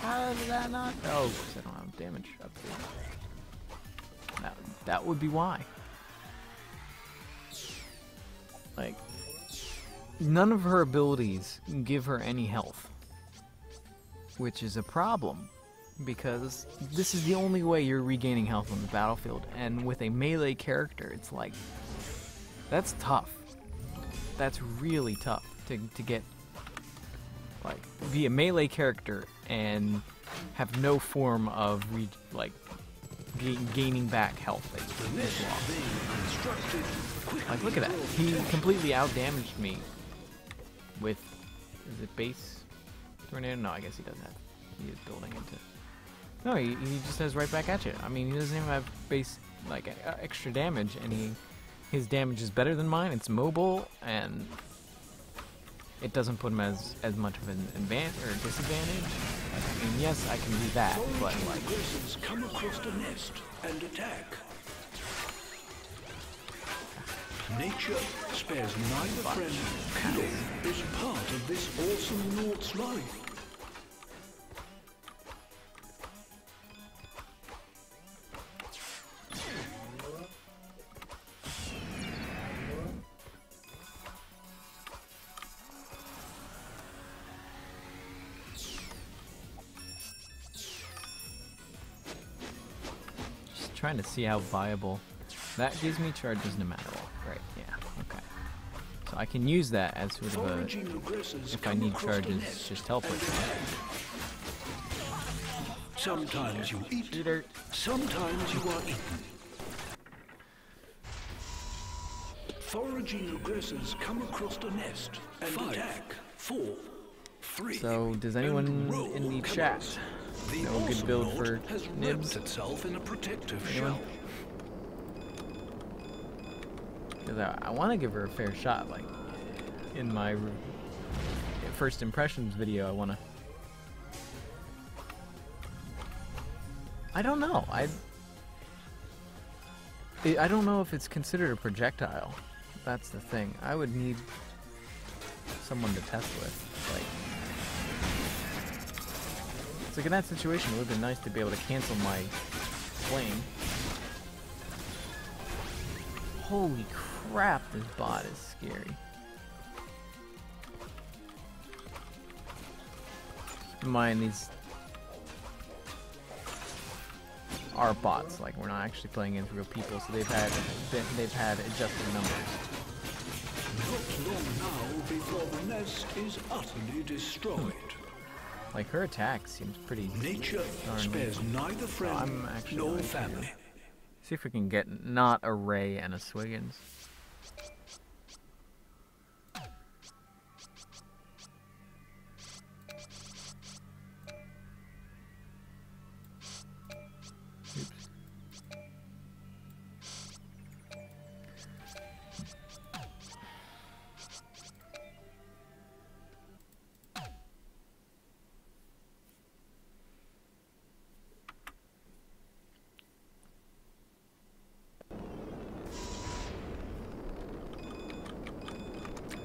how did that not? Oh, because I don't have damage up here. That would be why. Like, none of her abilities give her any health, which is a problem, because this is the only way you're regaining health on the battlefield, and with a melee character, it's like, that's tough. That's really tough to get, like, be a melee character and have no form of, gaining back health that is lost. Like, look at that. He completely outdamaged me with, is it base tornado? No, I guess he doesn't have. He is building into. No, he just has right back at you. I mean, he doesn't even have base, like, extra damage, and his damage is better than mine. It's mobile, and it doesn't put him as much of an advantage or disadvantage. I mean, yes, I can do that, but like. Come across the nest and attack. Nature spares neither friend. Killing is part of this awesome Lord's life. Trying to see how viable that gives me charges no matter what. Right, yeah, okay. So I can use that as sort of a, if I need charges, just teleport to it. Sometimes you eat, sometimes you are eaten. Foraging aggressors come across the nest and attack. 4, 3. So does anyone in the chat know a good build for NIBBS? Itself in a protective shell. Because I want to give her a fair shot. Like, in my first impressions video, I want to. I don't know. I don't know if it's considered a projectile. That's the thing. I would need someone to test with. Like. It's like in that situation, it would have been nice to be able to cancel my flame. Holy crap, this bot is scary. Keep in mind, these are bots. Like, we're not actually playing against real people, so they've had adjusted numbers. Not long now before the nest is utterly destroyed. Like, her attack seems pretty. Nature spares neither friend nor family. See if we can get not a Ray and a Swiggins.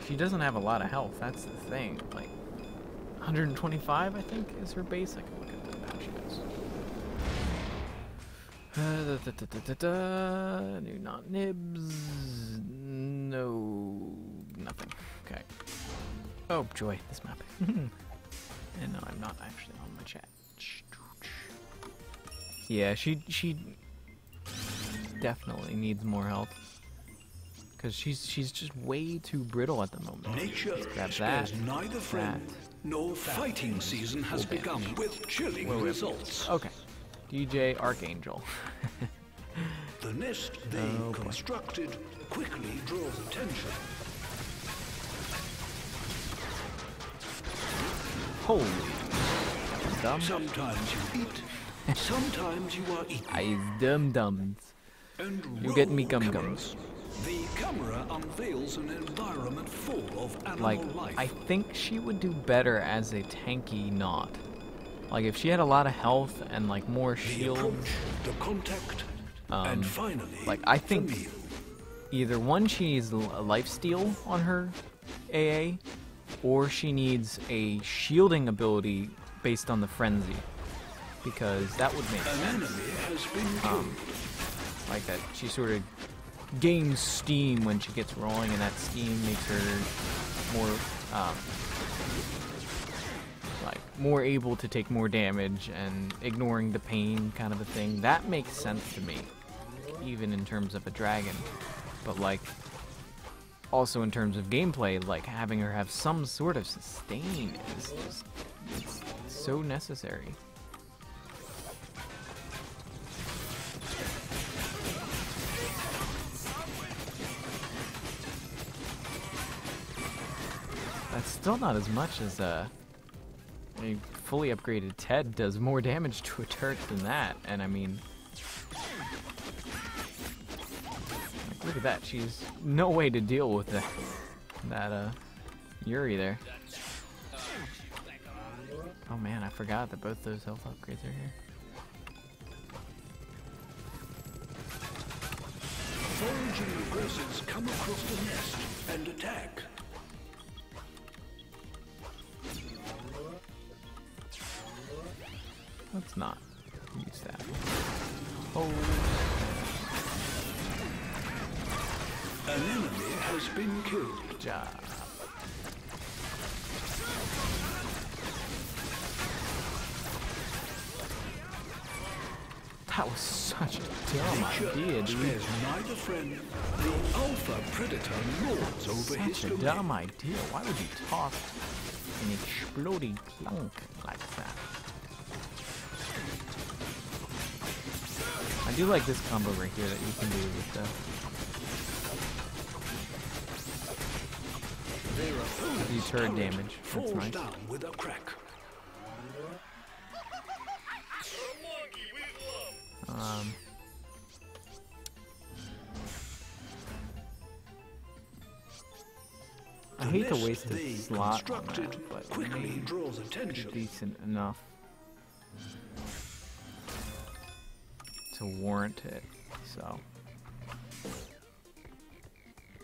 She doesn't have a lot of health, that's the thing. Like, 125, I think, is her base. I can look at how she goes. New not NIBBS. No, nothing. Okay. Oh, joy, this map. And no, I'm not actually on my chat. Yeah, she definitely needs more health. Because she's just way too brittle at the moment. Nature grab spares that, neither friend no fighting season has begun with chilling results. Okay. DJ Archangel. The nest they constructed quickly draws attention. Holy. Dumb. Sometimes you eat, sometimes you are eaten. I dum-dums. And You get me roll gum-gums. cameras. The camera unveils an environment full of animal Like, life. I think she would do better as a tanky Not. Like, if she had a lot of health and, like, more the shield. approach, the contact, and finally, Like, I the think meal. either one, she needs a lifesteal on her AA, or she needs a shielding ability based on the frenzy. Because that would make An sense. enemy has been killed. Like that, she sort of gains steam when she gets rolling, and that steam makes her more, like, more able to take more damage and ignoring the pain kind of a thing. That makes sense to me, even in terms of a dragon. But, like, also in terms of gameplay, like, having her have some sort of sustain is just, it's so necessary. That's still not as much as a fully upgraded Ted does more damage to a turret than that, and I mean, like, look at that. She's no way to deal with that Yuri there. Oh man, I forgot that both those health upgrades are here. Foraging aggressors come across the nest and attack. Let's not use that. Oh. An enemy has been killed. Good job. That was such a dumb idea, dude. Spares neither friend. The alpha predator lords over his Such a domain. dumb idea. Why would you toss an exploding clunk like that? I do like this combo right here that you can do with the turret damage. That's Falls nice. down with a crack. I hate to nest waste they a slot on constructed that, but quickly draws it's attention. decent enough to warrant it. So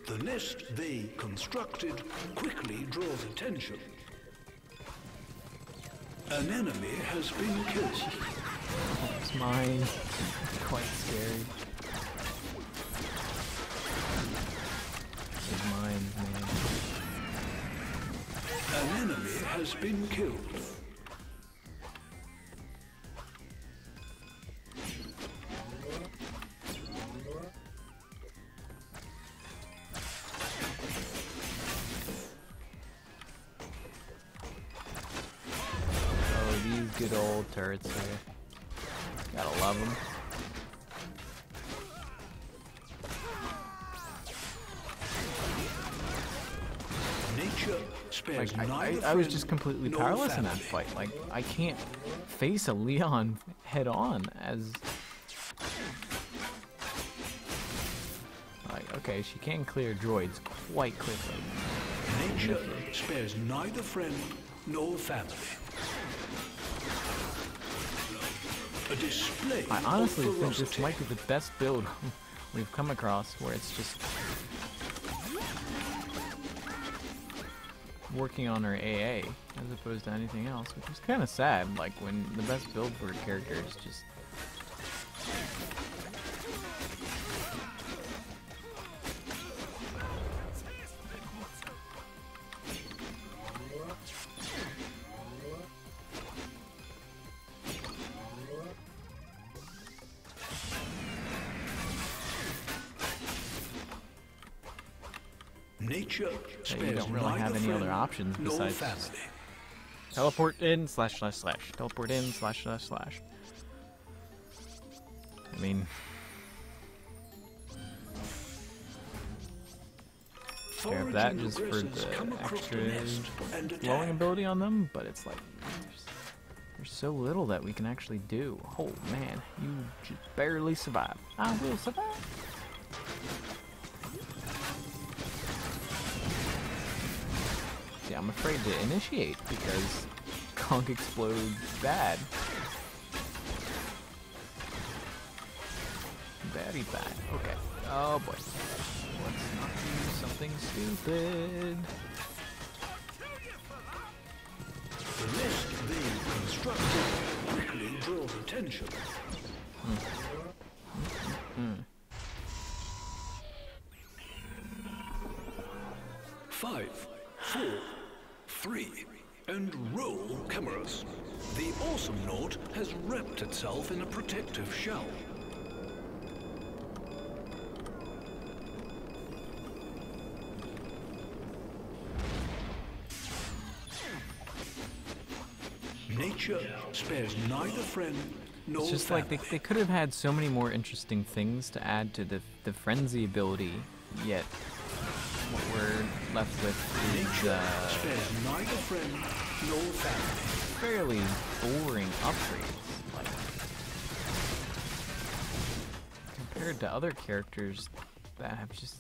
The nest they constructed quickly draws attention. An enemy has been killed. it's mine. Quite scary. It's mine, man. An enemy has been killed. Oh, these good old turrets here. Gotta love them. Nature spares Like, neither I was friend just completely nor powerless in that family. fight. Like, I can't face a Leon head on as... Like, okay, she can clear droids quite quickly. Nature spares neither friend nor family. A display I honestly of think this ferocity. might be the best build we've come across, where it's just working on her AA as opposed to anything else, which is kind of sad. Like, when the best build for a character is just... Nature that spares you don't really have neither any other friend options nor besides family. Teleport in, slash, slash, slash. Teleport in, slash, slash, slash. I mean... Grab that just for the extra glowing ability on them, but it's like... There's so little that we can actually do. Oh man, you just barely survive. I will survive. Yeah, I'm afraid to initiate because Conk explodes bad. Very bad. Okay. Oh boy. Let's not do something stupid. The nest being constructed quickly draws attention. 5, 4, 3, and roll cameras. The awesome note has wrapped itself in a protective shell. Nature spares neither friend nor It's just family. like they could have had so many more interesting things to add to the frenzy ability, yet what we're left with is spares neither friend nor family. fairly boring upgrades. Like, compared to other characters that have just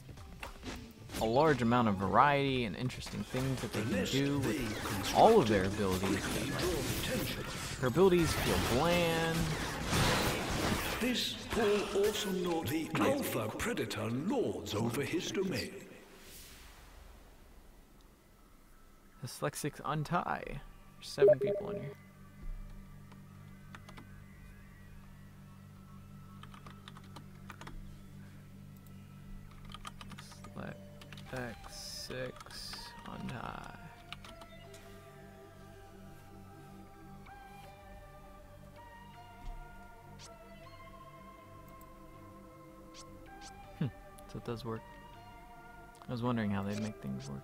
a large amount of variety and interesting things that they can do with all of their abilities. Her abilities feel bland. This Paul also knows the alpha predator lords over his domain. Dyslexics untie. There's 7 people in here. X6 untie. So it does work. I was wondering how they'd make things work.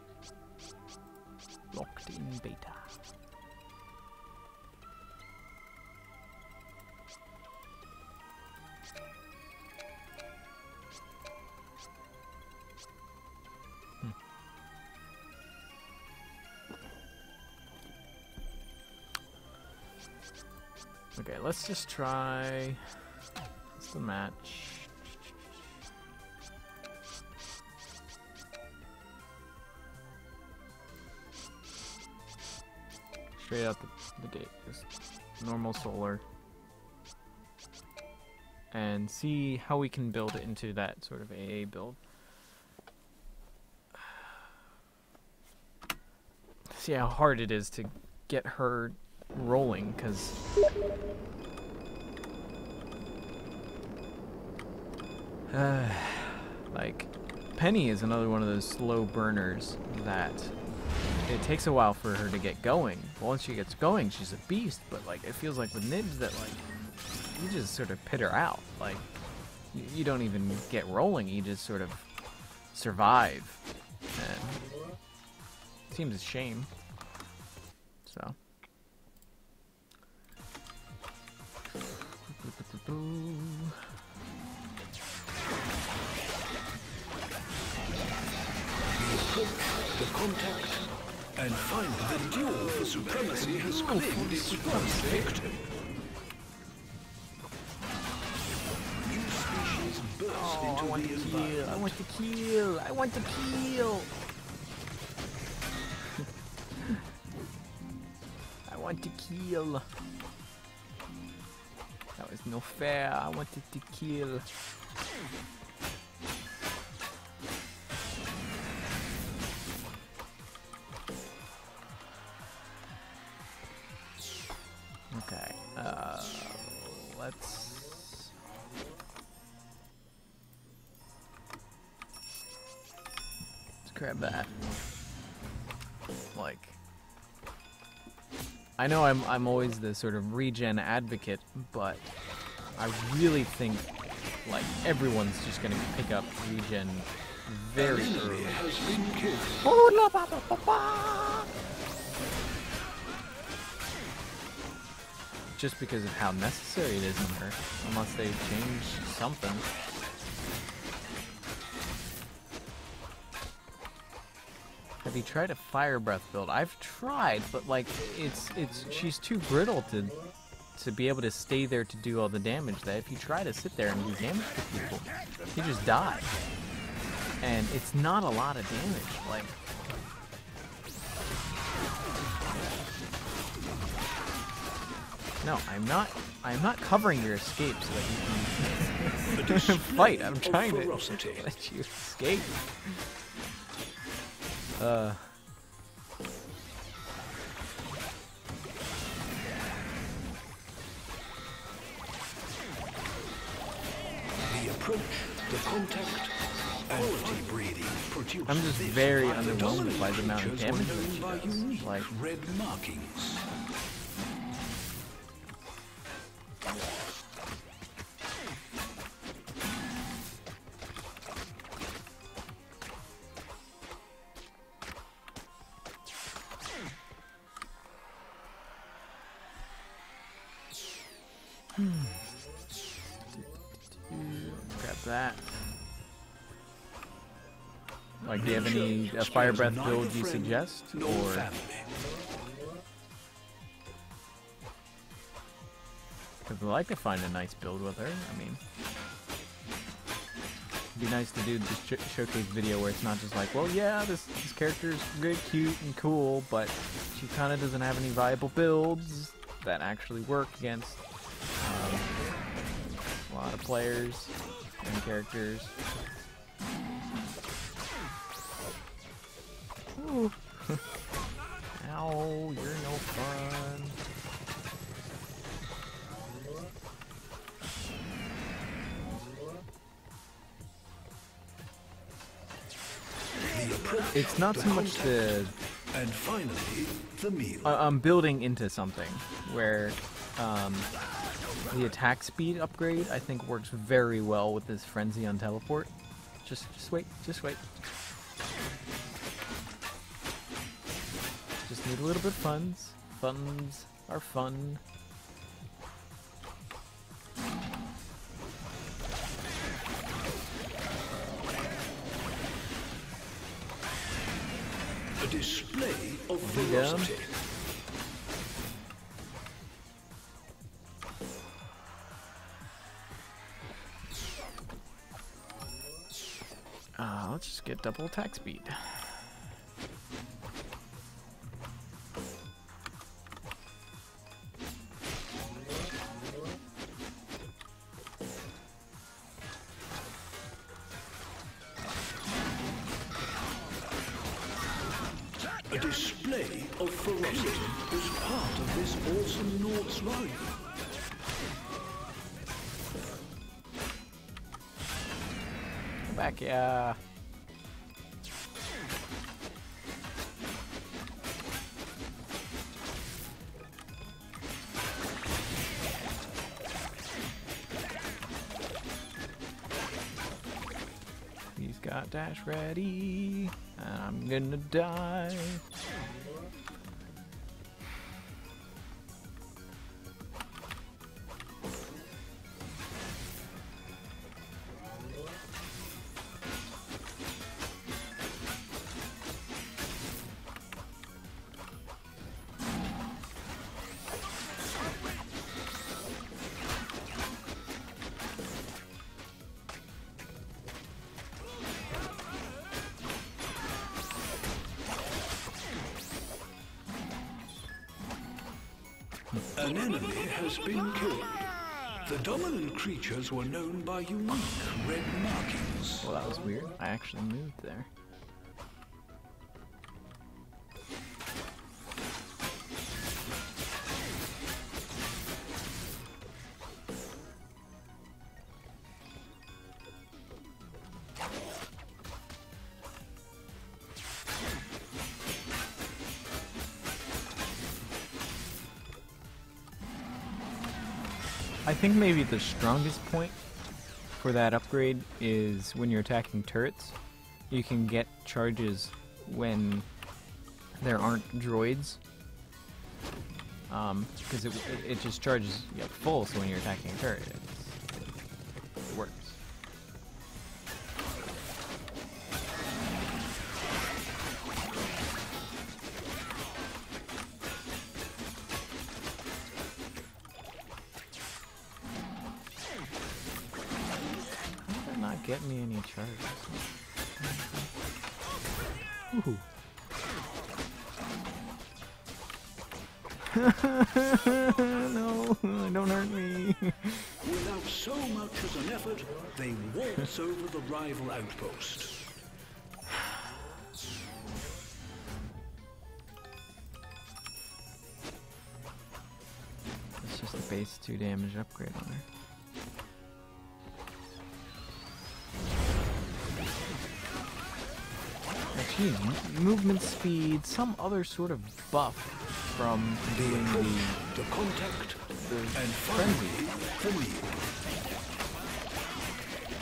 Locked in beta. Okay, let's just try. What's the match? Straight out the gate, just normal solar. And see how we can build it into that sort of AA build. See how hard it is to get her rolling, because like Penny is another one of those slow burners that it takes a while for her to get going. Once she gets going, she's a beast, but like it feels like with NIBBS that like you just sort of pit her out. Like you don't even get rolling, you just sort of survive. And it seems a shame. So The contact and find the duel for supremacy has claimed its first victim. New species burst into the environment. I want to kill! I want to kill! I want to kill! That was no fair. I wanted to kill. Okay, let's grab that. Like, I know I'm always the sort of regen advocate, but I really think like everyone's just gonna pick up regen very early. just because of how necessary it is in her, unless they change something. Have you tried a fire breath build? I've tried, but like she's too brittle to be able to stay there to do all the damage. That if you try to sit there and do damage to people, you just die. And it's not a lot of damage. Like, no, I'm not covering your escape so that you can fight. I'm trying to let you escape. The approach, the contact, quality breeding produces. I'm just very underwhelmed by the amount of damage that she does. Like, red markings. Grab that. Like, do you have any fire breath build you suggest, or? Because I'd like to find a nice build with her. I mean, it'd be nice to do this showcase video where it's not just like, well, yeah, this character is good, cute, and cool, but she kind of doesn't have any viable builds that actually work against a lot of players and characters. Ooh. Ow, you're no fun. It's not so much the... And finally, the meal. I'm building into something where the attack speed upgrade, I think, works very well with this Frenzy on teleport. Just wait, just wait. Just need a little bit of funds. Funds are fun. A display of velocity. Let's just get double attack speed. A display of ferocity is part of this awesome Nord's life. Come back, yeah. He's got dash ready, and I'm gonna die. An enemy has been killed. The dominant creatures were known by unique red markings. Well, that was weird. I actually moved there. I think maybe the strongest point for that upgrade is when you're attacking turrets. You can get charges when there aren't droids. because it just charges full, so when you're attacking a turret, it works. How did that not get me any charges? Ooh. No, don't hurt me. Without so much as an effort, they waltz over the rival outpost. It's just a base 2 damage upgrade on her. She needs movement speed, some other sort of buff from doing the contact and frenzy.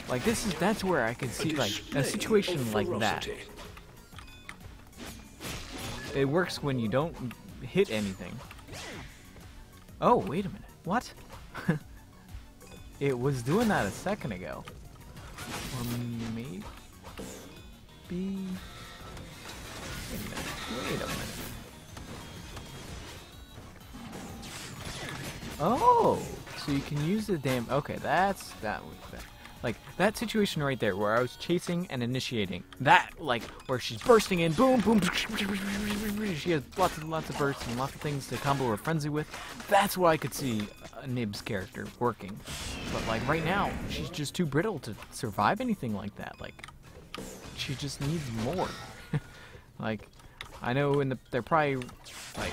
Like that's where I could see like a situation like that. It works when you don't hit anything. Oh, wait a minute. What? It was doing that a second ago. Or maybe... Wait a minute. Oh, so you can use the damn. Okay, that like that situation right there where I was chasing and initiating. That like where she's bursting in, boom, boom. She has lots of bursts and lots of things to combo her frenzy with. That's why I could see a NIBBS character working. But like right now, she's just too brittle to survive anything like that. Like she just needs more. Like, I know they're probably, like,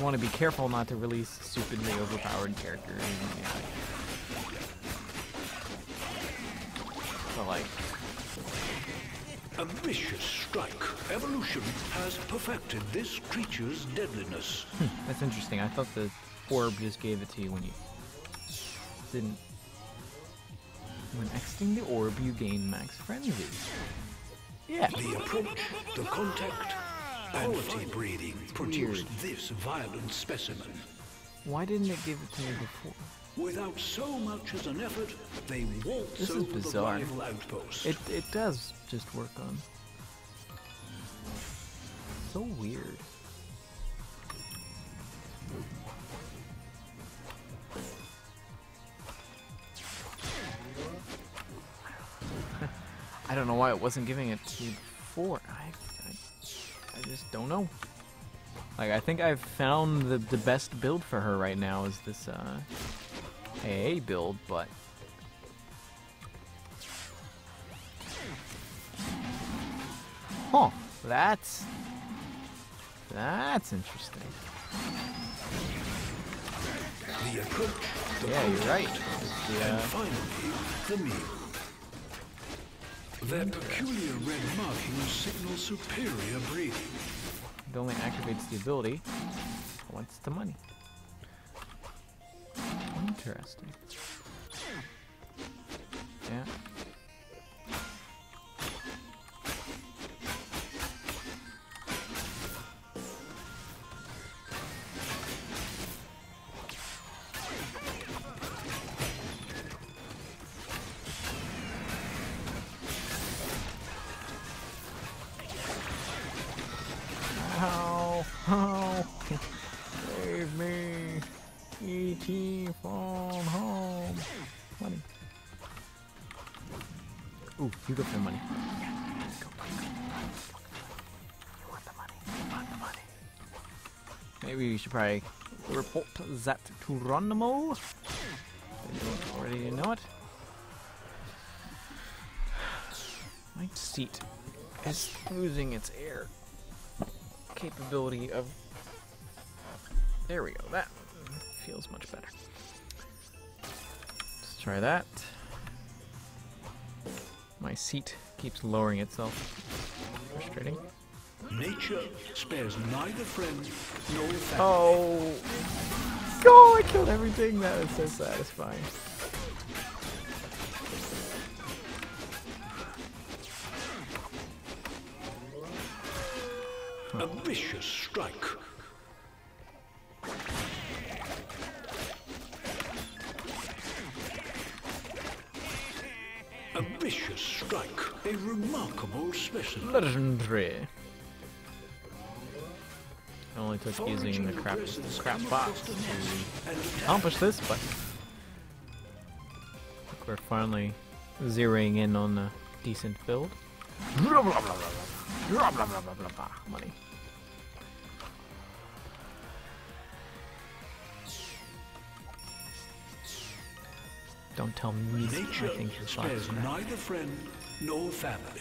want to be careful not to release stupidly overpowered characters. You know, but, like... A vicious strike. Evolution has perfected this creature's deadliness. That's interesting. I thought the orb just gave it to you when you didn't... When exiting the orb, you gain max frenzy. Yeah. The approach, the contact, quality breeding produced this violent specimen. Why didn't it give it to me before? Without so much as an effort, they waltz over the rival outpost. It does just work on. So weird. I don't know why it wasn't giving it to you before. I just don't know. Like, I think I've found the best build for her right now is this AA build, but... Huh, that's interesting. The approach, yeah, you're right. And finally, the meal. Their peculiar red markings signal superior breeding. It only activates the ability once the money. Interesting. Yeah. Oh, save me, E.T. phone home. Money. Ooh, you go for the money. Go. You want the money. You want the money. Maybe you should probably report that to Ronimo. They don't already know it. My seat is losing its air capability of... There we go. That feels much better. Let's try that. My seat keeps lowering itself. Frustrating. Nature spares neither friend nor family. Oh! Oh, I killed everything. That was so satisfying. A vicious strike. A remarkable specimen. Legendary. It only took using the crap box to accomplish this, but we're finally zeroing in on a decent build. Money. Don't tell me. Nature I think you're spares neither friend nor family.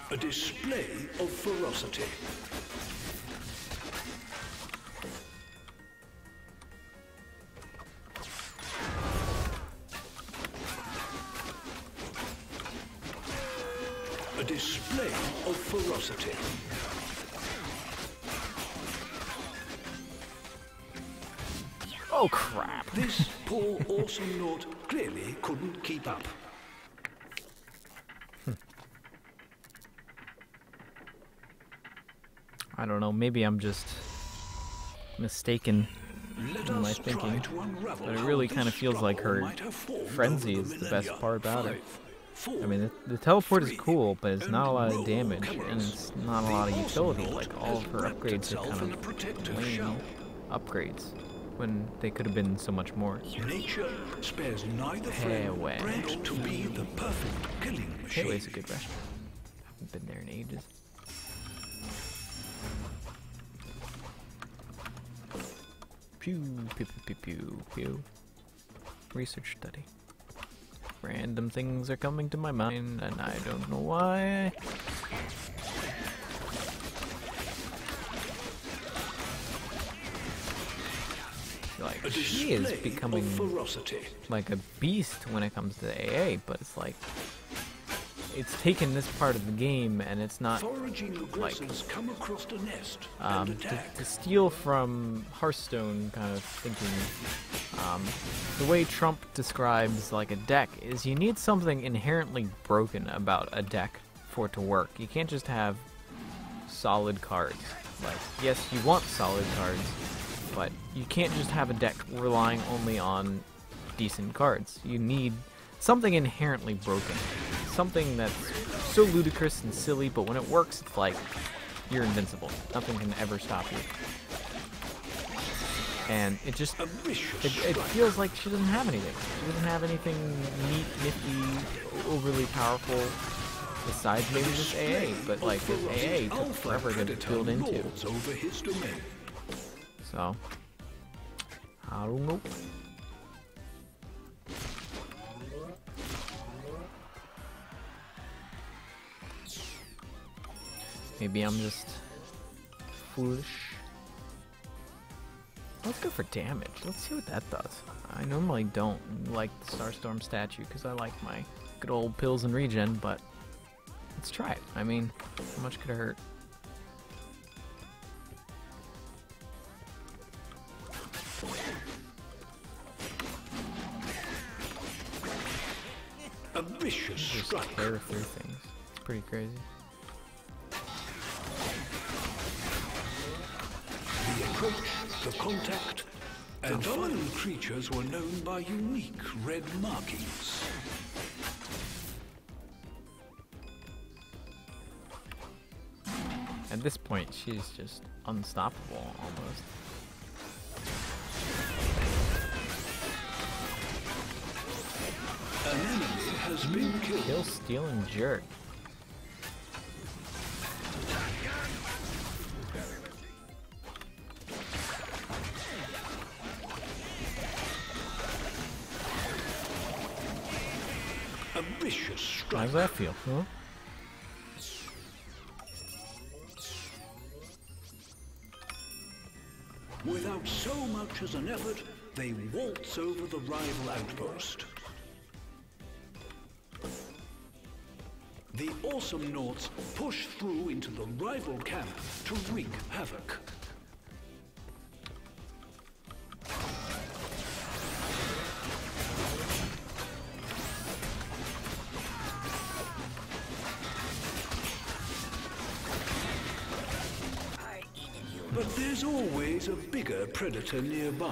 A display of ferocity. A display of ferocity. Oh crap. This poor awesome Naut clearly couldn't keep up. I don't know, maybe I'm just mistaken in my thinking, but it really kind of feels like her frenzy is the best part about it. I mean, the teleport is cool, but it's not a lot of damage, and it's not a lot of utility. Like, all of her upgrades are kind of lame upgrades, when they could have been so much more. Nature spares neither friend bred to be the perfect killing machine. Hayway's a good restaurant. Haven't been there in ages. Pew, pew, pew, pew, pew, pew. Research study. Random things are coming to my mind, and I don't know why. Like, she is becoming like a beast when it comes to AA, but it's like, it's taken this part of the game, and it's not like to steal from Hearthstone kind of thinking. The way Trump describes like a deck is you need something inherently broken about a deck for it to work. You can't just have solid cards. Like, yes, you want solid cards, but you can't just have a deck relying only on decent cards. You need something inherently broken. Something that's so ludicrous and silly, but when it works, it's like you're invincible. Nothing can ever stop you. And it just, it feels like she doesn't have anything. She doesn't have anything neat, nifty, overly powerful, besides maybe just AA. But like, this AA took forever to build into. So, I don't know. Maybe I'm just foolish. Let's go for damage. Let's see what that does. I normally don't like the Starstorm statue because I like my good old pills and regen, but let's try it. I mean, how much could it hurt? A vicious strike. Tear through things. It's pretty crazy. The approach, the contact, and dominant creatures were known by unique red markings. At this point, she's just unstoppable, almost. An enemy has been killed. Kill, steal, and jerk. A vicious strike. How does that feel? Huh? Without so much as an effort, they waltz over the rival outpost. The awesome Nauts push through into the rival camp to wreak havoc. But there's always a bigger predator nearby.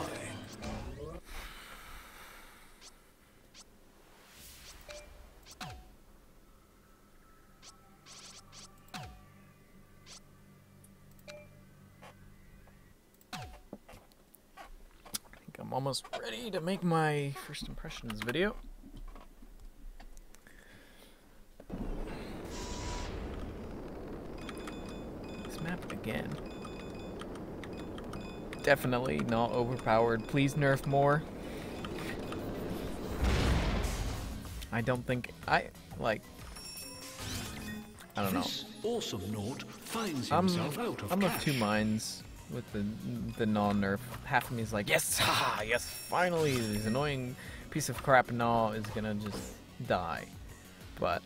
I'm almost ready to make my first impressions video. This map again. Definitely not overpowered. Please nerf more. I don't think I don't know. This awesome Nort finds himself out of I'm cash. of two minds with the non-nerf. Half of me is like, yes, haha, yes, finally, this annoying piece of crap Gnaw is gonna just die. But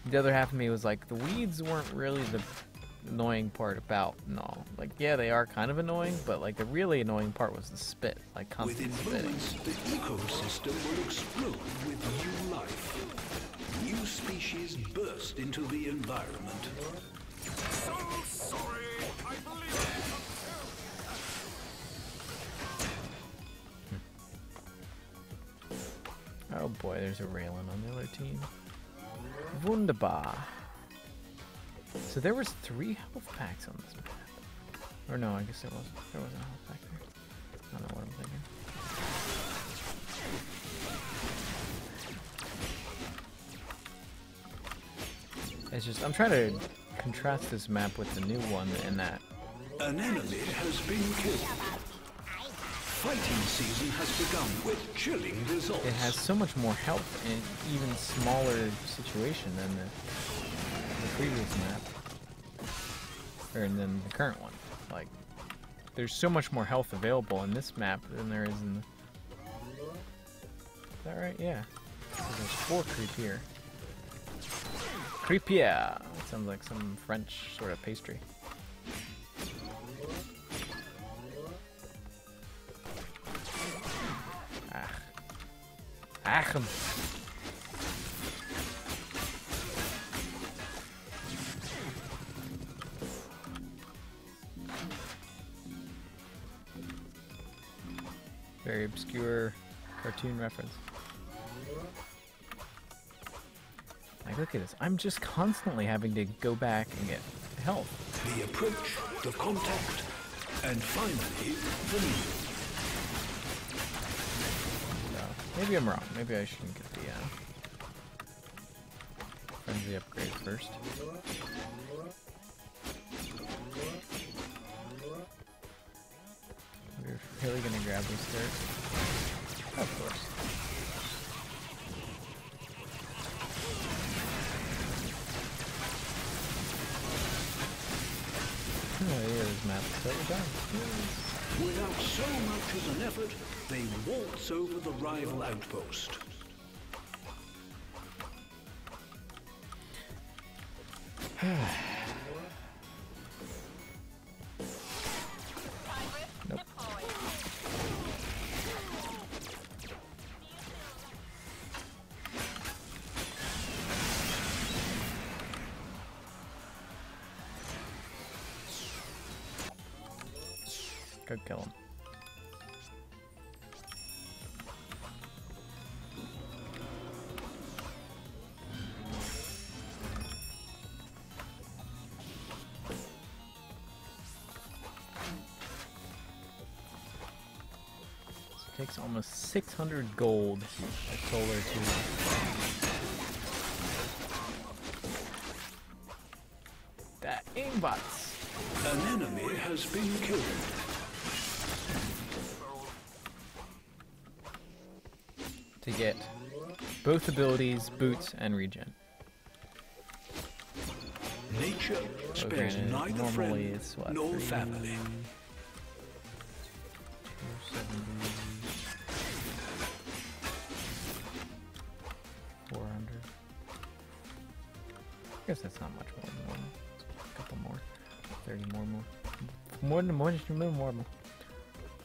the other half of me was like, the weeds weren't really the annoying part about Gnaw. Like, yeah, they are kind of annoying, but like the really annoying part was the spit, like constant Within spitting. moments, the ecosystem will explode with new life. New species burst into the environment. So sorry, I believe Oh boy, there's a Raylan on the other team. Wunderbar. So there was 3 health packs on this map. Or no, I guess there wasn't. There wasn't a health pack there. I don't know what I'm thinking. It's just, I'm trying to contrast this map with the new one in that. An enemy has been killed. Fighting season has begun with chilling results. It has so much more health in an even smaller situation than the previous map. Or than the current one. Like, there's so much more health available in this map than there is in the... Is that right? Yeah. So there's 4 creep here. Creepier! That sounds like some French sort of pastry. Ach. Very obscure cartoon reference. Like, look at this. I'm just constantly having to go back and get health. The approach, the contact, and finally, the meal. Maybe I'm wrong. Maybe I shouldn't get the frenzy upgrade first. We're really gonna grab these stairs. Of course. Oh yeah, this map is so done. Without so much as an effort, they waltz over the rival outpost. Nope. Go kill him. Takes almost 600 gold at Solar 2. That aimbots. An enemy has been killed. To get both abilities, boots, and regen. Nature spares granted, neither normally friend it's what, nor 3, family. 270, 400. I guess that's not much more than one. A couple more. 30 more. More.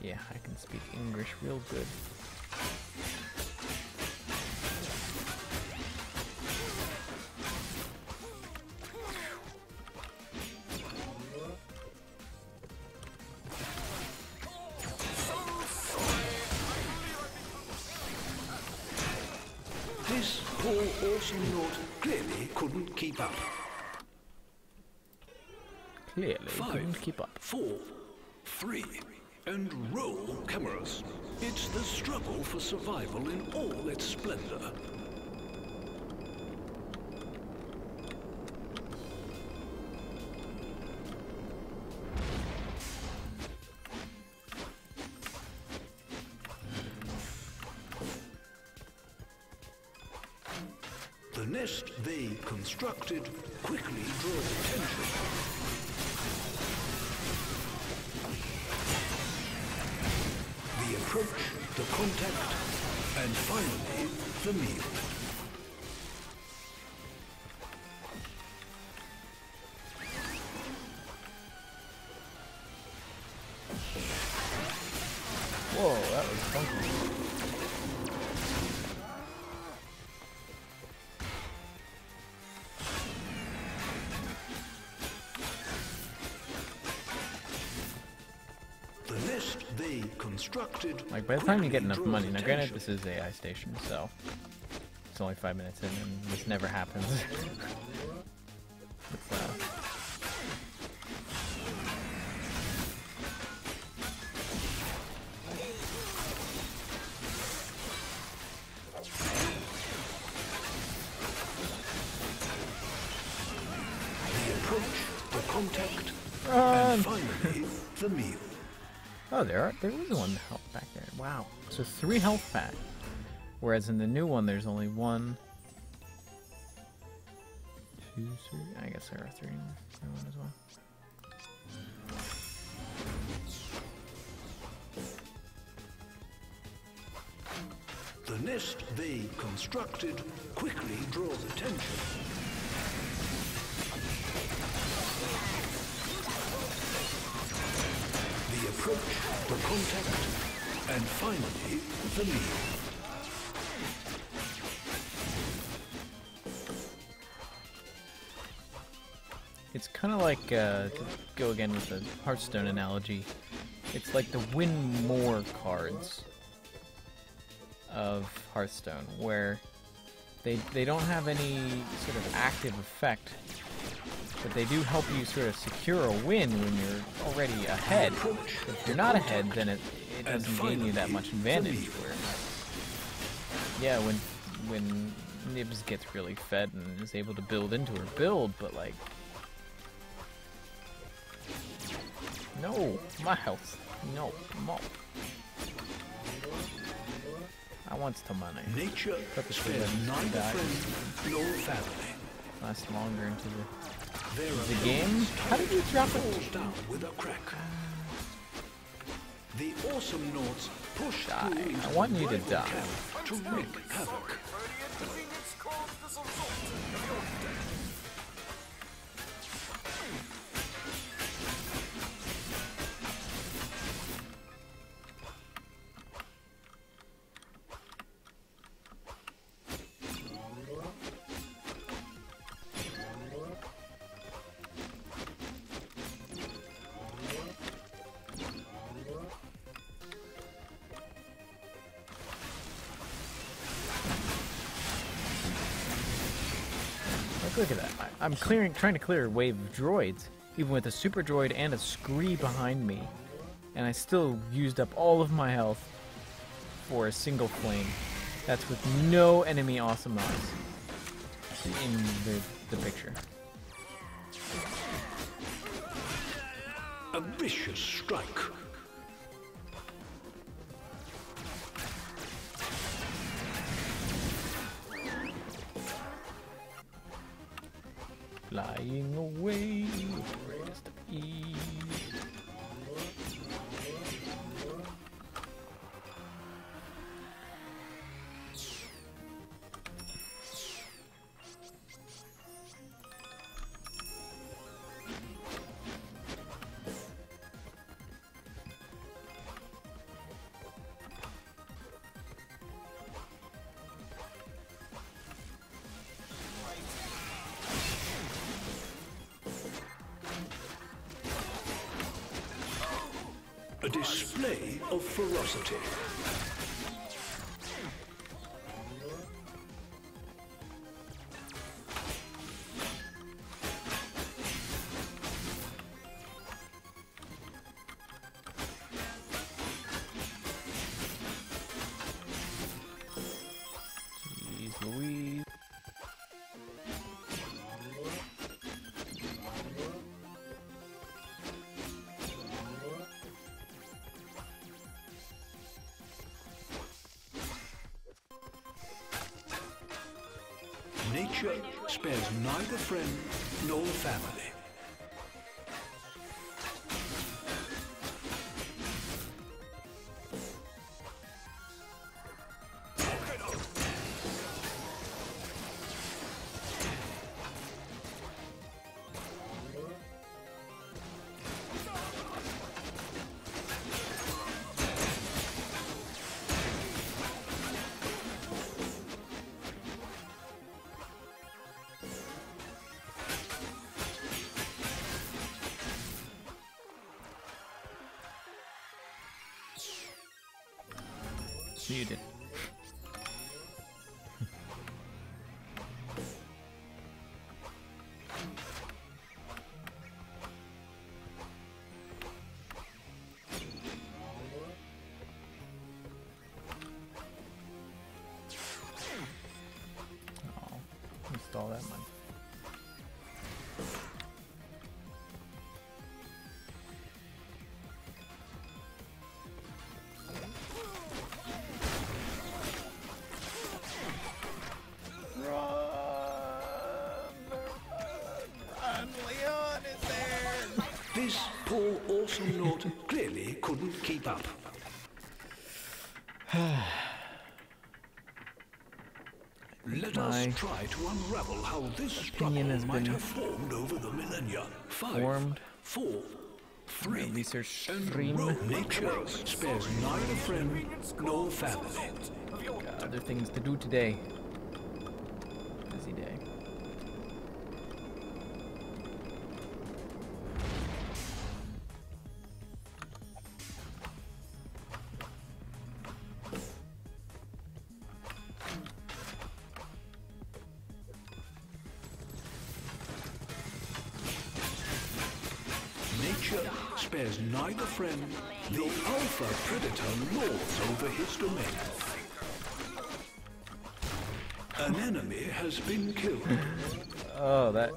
Yeah, I can speak English real good. This poor awesome Naught clearly couldn't keep up. Clearly, 5, couldn't keep up. 4, 3, and roll cameras. It's the struggle for survival in all its splendor. The nest they constructed quickly draws attention. The approach, the contact, and finally, the meal. Whoa, that was funky. The nest they constructed. Like, by the time you get enough quickly money, now draws granted attention. this is AI station, so it's only 5 minutes in and this never happens. It's, The approach, the contact, Run! and finally, the meal. Oh, there was one health back there. Wow. So 3 health pack. Whereas in the new one, there's only 1, 2, 3. I guess there are 3 in the new one as well. The nest they constructed quickly draws attention. The approach, the contact, and finally, the meal. It's kind of like, to go again with the Hearthstone analogy, it's like the win more cards of Hearthstone, where they don't have any sort of active effect, but they do help you sort of secure a win when you're already ahead. If you're not ahead, then it doesn't gain you that much advantage. Where, yeah, when NIBBS gets really fed and is able to build into her build, but like, no, my health, no, more. I want some money. Nature Purposely spares letting neither die. friend nor family. Last longer into Their the game. How did you drop falls it? down with a crack. The awesome Naughts push Die. through into I want the you to rival die. camp to wreak havoc. For the inconvenience caused as a result of your death. Look at that. I'm trying to clear a wave of droids, even with a super droid and a scree behind me. And I still used up all of my health for a single flame. That's with no enemy awesome eyes in the picture. A vicious strike. Flying away, rest of ease. A display of ferocity. Louise. Nature spares neither friend nor family. You did. Oh, missed all that money. This poor awesome Nort clearly couldn't keep up. Let us try to unravel how this struggle might have formed over the millennia. 5, 4, 3, research and stream. roll. Nature spares neither friend nor family. Got other things to do today. Busy day. Nature spares neither friend. The alpha predator lords over his domain. An enemy has been killed. Oh, that.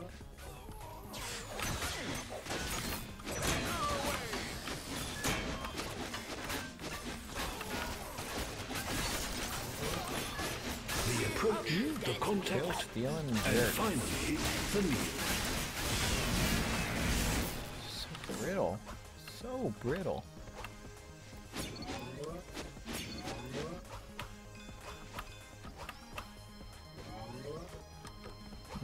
The approach, the contact, Stealing and dirt. finally the meal. So brittle. So brittle.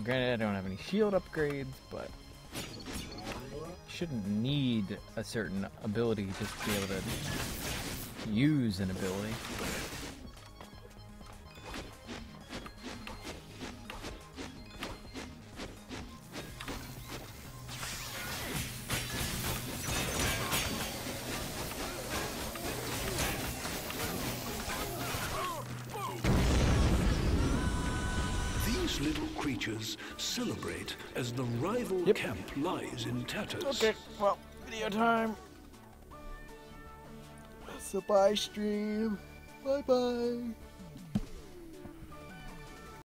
Granted, I don't have any shield upgrades, but shouldn't need a certain ability just to be able to use an ability. These little creatures celebrate as the rival camp lies in tatters. Okay, well, video time. So bye, stream. Bye bye.